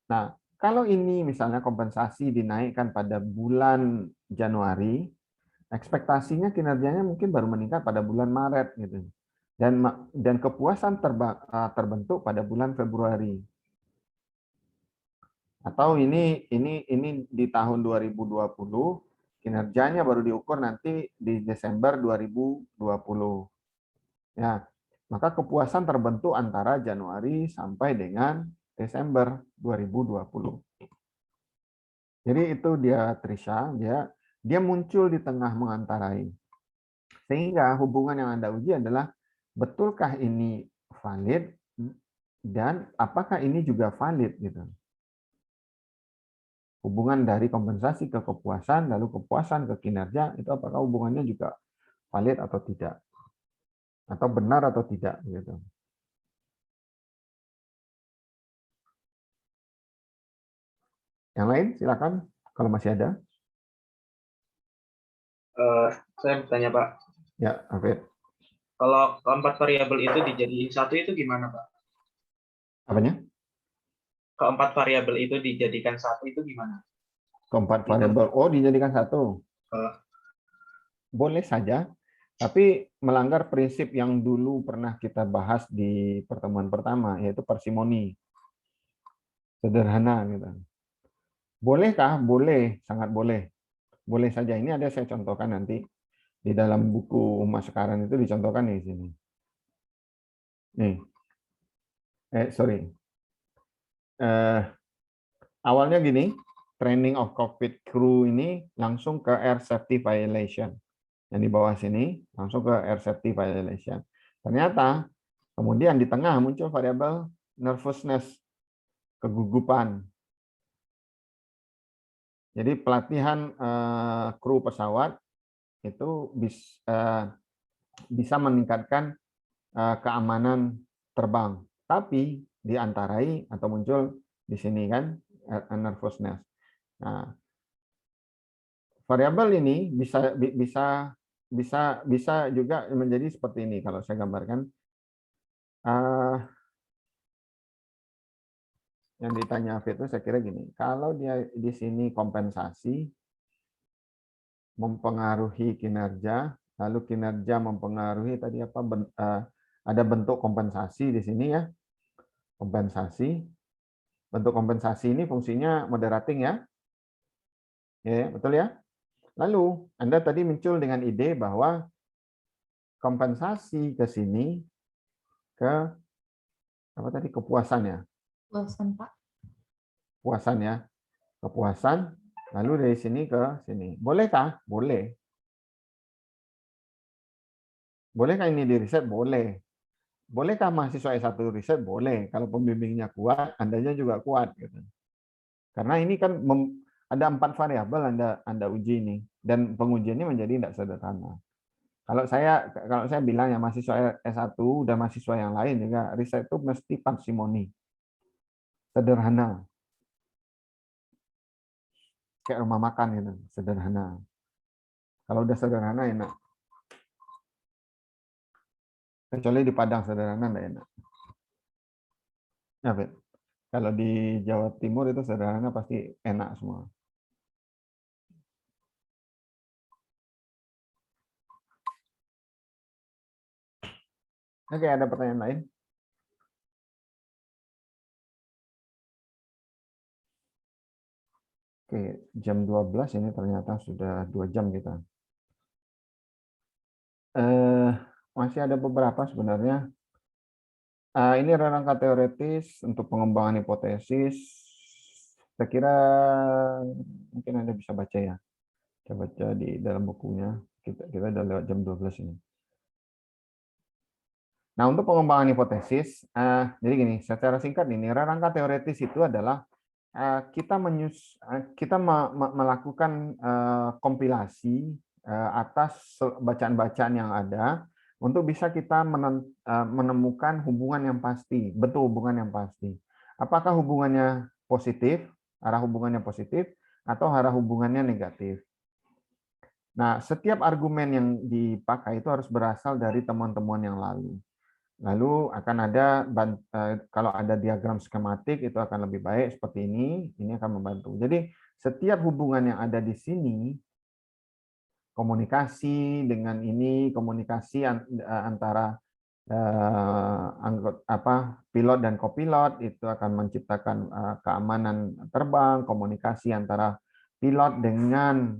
Nah, kalau ini misalnya kompensasi dinaikkan pada bulan Januari, ekspektasinya kinerjanya mungkin baru meningkat pada bulan Maret gitu. Dan kepuasan terbentuk pada bulan Februari. Atau ini di tahun 2020 kinerjanya baru diukur nanti di Desember 2020. Ya, maka kepuasan terbentuk antara Januari sampai dengan Desember 2020. Jadi itu dia Trisha, dia muncul di tengah mengantarai. Sehingga hubungan yang Anda uji adalah betulkah ini valid dan apakah ini juga valid gitu. Hubungan dari kompensasi ke kepuasan, lalu kepuasan ke kinerja, itu apakah hubungannya juga valid atau tidak? Atau benar atau tidak? Gitu. Yang lain, silakan kalau masih ada. Saya bertanya, Pak. Ya, Hafid. Kalau keempat variabel itu dijadiin satu itu gimana, Pak? Apanya? Keempat variabel itu dijadikan satu itu gimana? Keempat variabel, dijadikan satu. Boleh saja, tapi melanggar prinsip yang dulu pernah kita bahas di pertemuan pertama, yaitu parsimoni. Sederhana gitu. Bolehkah? Boleh, sangat boleh. Boleh saja. Ini ada saya contohkan nanti di dalam buku Mas Sekarang itu dicontohkan di sini. Nih. Sorry. Awalnya gini, training of cockpit crew ini langsung ke air safety violation. Yang di bawah sini langsung ke air safety violation. Ternyata kemudian di tengah muncul variabel nervousness, kegugupan. Jadi pelatihan kru pesawat itu bisa meningkatkan keamanan terbang, tapi diantarai atau muncul di sini kan nervousness. Nah, variabel ini bisa juga menjadi seperti ini kalau saya gambarkan. Yang ditanya Hafid itu saya kira gini, kalau dia di sini kompensasi mempengaruhi kinerja, lalu kinerja mempengaruhi tadi apa? Ada bentuk kompensasi di sini ya, kompensasi. Bentuk kompensasi ini fungsinya moderating ya, ya betul ya. Lalu Anda tadi muncul dengan ide bahwa kompensasi ke sini ke apa tadi kepuasan ya? Kepuasan, Pak. Kepuasan ya, kepuasan. Lalu dari sini ke sini. Bolehkah? Boleh. Bolehkah ini di reset? Boleh. Bolehkah mahasiswa S1 riset? Boleh. Kalau pembimbingnya kuat, Andanya juga kuat. Gitu. Karena ini kan ada 4 variabel Anda uji ini. Dan pengujiannya menjadi tidak sederhana. Kalau saya bilang ya mahasiswa S1 dan mahasiswa yang lain juga, riset itu mesti parsimoni. Sederhana. Kayak rumah makan gitu, sederhana. Kalau udah sederhana enak. Kecuali di Padang sederhana enggak enak. Ya, Bet. Kalau di Jawa Timur itu sederhana pasti enak semua. Oke, ada pertanyaan lain? Oke, jam 12 ini ternyata sudah 2 jam kita. Masih ada beberapa sebenarnya. Ini rangka teoretis untuk pengembangan hipotesis. Saya kira mungkin Anda bisa baca ya. Kita baca di dalam bukunya. Kita udah lewat jam 12 ini. Nah, untuk pengembangan hipotesis, jadi gini, secara singkat ini, rangka teoretis itu adalah kita melakukan kompilasi atas bacaan-bacaan yang ada untuk bisa kita menemukan hubungan yang pasti, bentuk hubungan yang pasti. Apakah hubungannya positif, arah hubungannya positif, atau arah hubungannya negatif. Nah, setiap argumen yang dipakai itu harus berasal dari temuan-temuan yang lalu. Lalu akan ada, kalau ada diagram skematik itu akan lebih baik seperti ini akan membantu. Jadi setiap hubungan yang ada di sini, komunikasi dengan ini, komunikasi antara pilot dan kopilot itu akan menciptakan keamanan terbang, komunikasi antara pilot dengan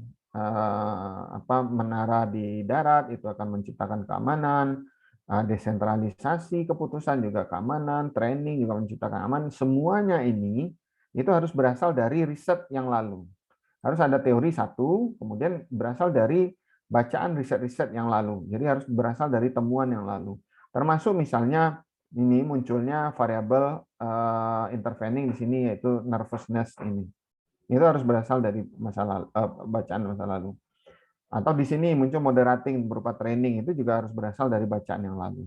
menara di darat itu akan menciptakan keamanan. Desentralisasi keputusan juga keamanan, training juga menciptakan keamanan. Semuanya ini itu harus berasal dari riset yang lalu. Harus ada teori satu, kemudian berasal dari bacaan riset-riset yang lalu. Jadi harus berasal dari temuan yang lalu. Termasuk misalnya ini munculnya variabel intervening di sini yaitu nervousness ini. Itu harus berasal dari bacaan masa lalu. Atau di sini muncul moderating berupa training, itu juga harus berasal dari bacaan yang lalu.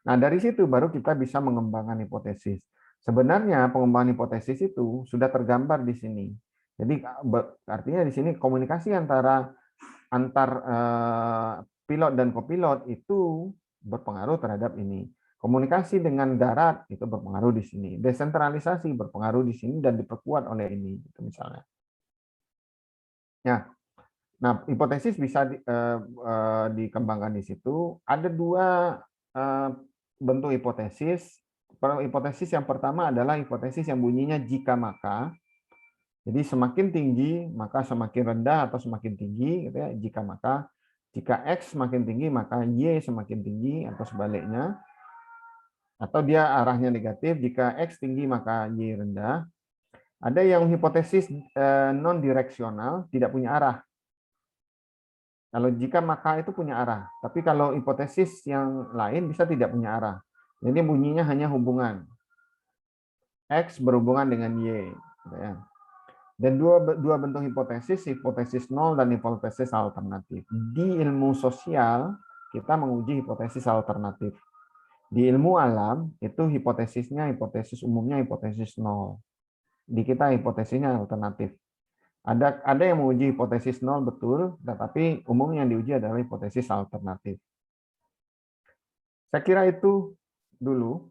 Nah, dari situ baru kita bisa mengembangkan hipotesis. Sebenarnya pengembangan hipotesis itu sudah tergambar di sini. Jadi artinya di sini komunikasi antar pilot dan kopilot itu berpengaruh terhadap ini. Komunikasi dengan darat itu berpengaruh di sini. Desentralisasi berpengaruh di sini dan diperkuat oleh ini, gitu misalnya. Ya. Nah, hipotesis bisa dikembangkan di situ. Ada 2 bentuk hipotesis. Hipotesis yang pertama adalah hipotesis yang bunyinya jika maka. Jadi semakin tinggi maka semakin rendah atau semakin tinggi, gitu ya. Jika maka, jika X semakin tinggi maka Y semakin tinggi atau sebaliknya. Atau dia arahnya negatif, jika X tinggi maka Y rendah. Ada yang hipotesis non direksional, tidak punya arah. Kalau jika maka itu punya arah, tapi kalau hipotesis yang lain bisa tidak punya arah. Jadi bunyinya hanya hubungan. X berhubungan dengan Y. Dan dua bentuk hipotesis nol dan hipotesis alternatif. Di ilmu sosial, kita menguji hipotesis alternatif. Di ilmu alam, itu hipotesis umumnya hipotesis nol. Di kita hipotesisnya alternatif. Ada yang menguji hipotesis nol betul, tetapi umumnya yang diuji adalah hipotesis alternatif. Saya kira itu dulu.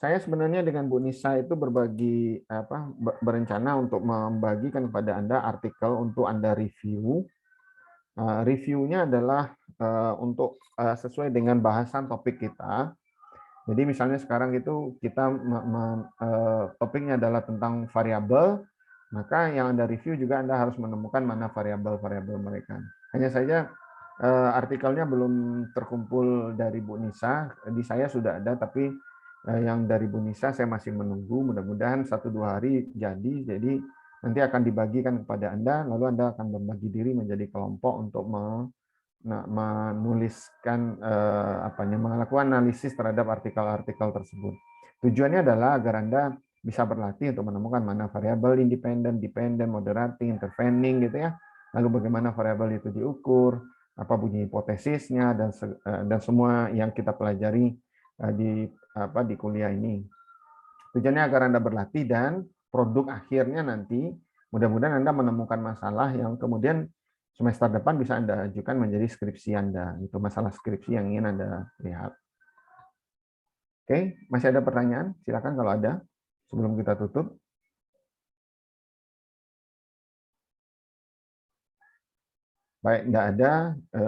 Saya sebenarnya dengan Bu Nisa itu berencana untuk membagikan kepada Anda artikel untuk Anda review. Reviewnya adalah untuk sesuai dengan bahasan topik kita. Jadi misalnya sekarang itu kita topiknya adalah tentang variabel. Maka yang Anda review juga Anda harus menemukan mana variabel-variabel mereka. Hanya saja artikelnya belum terkumpul dari Bu Nisa, di saya sudah ada, tapi yang dari Bu Nisa saya masih menunggu, mudah-mudahan 1-2 hari jadi nanti akan dibagikan kepada Anda, lalu Anda akan membagi diri menjadi kelompok untuk menuliskan melakukan analisis terhadap artikel-artikel tersebut. Tujuannya adalah agar Anda bisa berlatih untuk menemukan mana variabel independen, dependent, moderating, intervening gitu ya. Lalu bagaimana variabel itu diukur, apa bunyi hipotesisnya dan semua yang kita pelajari di kuliah ini. Tujuannya agar Anda berlatih dan produk akhirnya nanti mudah-mudahan Anda menemukan masalah yang kemudian semester depan bisa Anda ajukan menjadi skripsi Anda. Itu masalah skripsi yang ingin Anda lihat. Oke, masih ada pertanyaan? Silakan kalau ada sebelum kita tutup. Baik, enggak ada.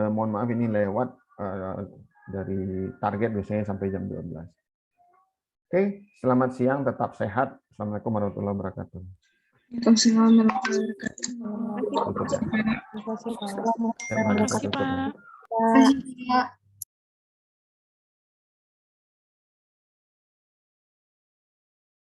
Mohon maaf ini lewat dari target biasanya sampai jam 12. Oke, selamat siang, tetap sehat. Assalamualaikum warahmatullahi wabarakatuh. Waalaikumsalam warahmatullahi wabarakatuh. Tutup ya. Terima kasih, Pak. Terima kasih, Pak. Terima kasih, Pak.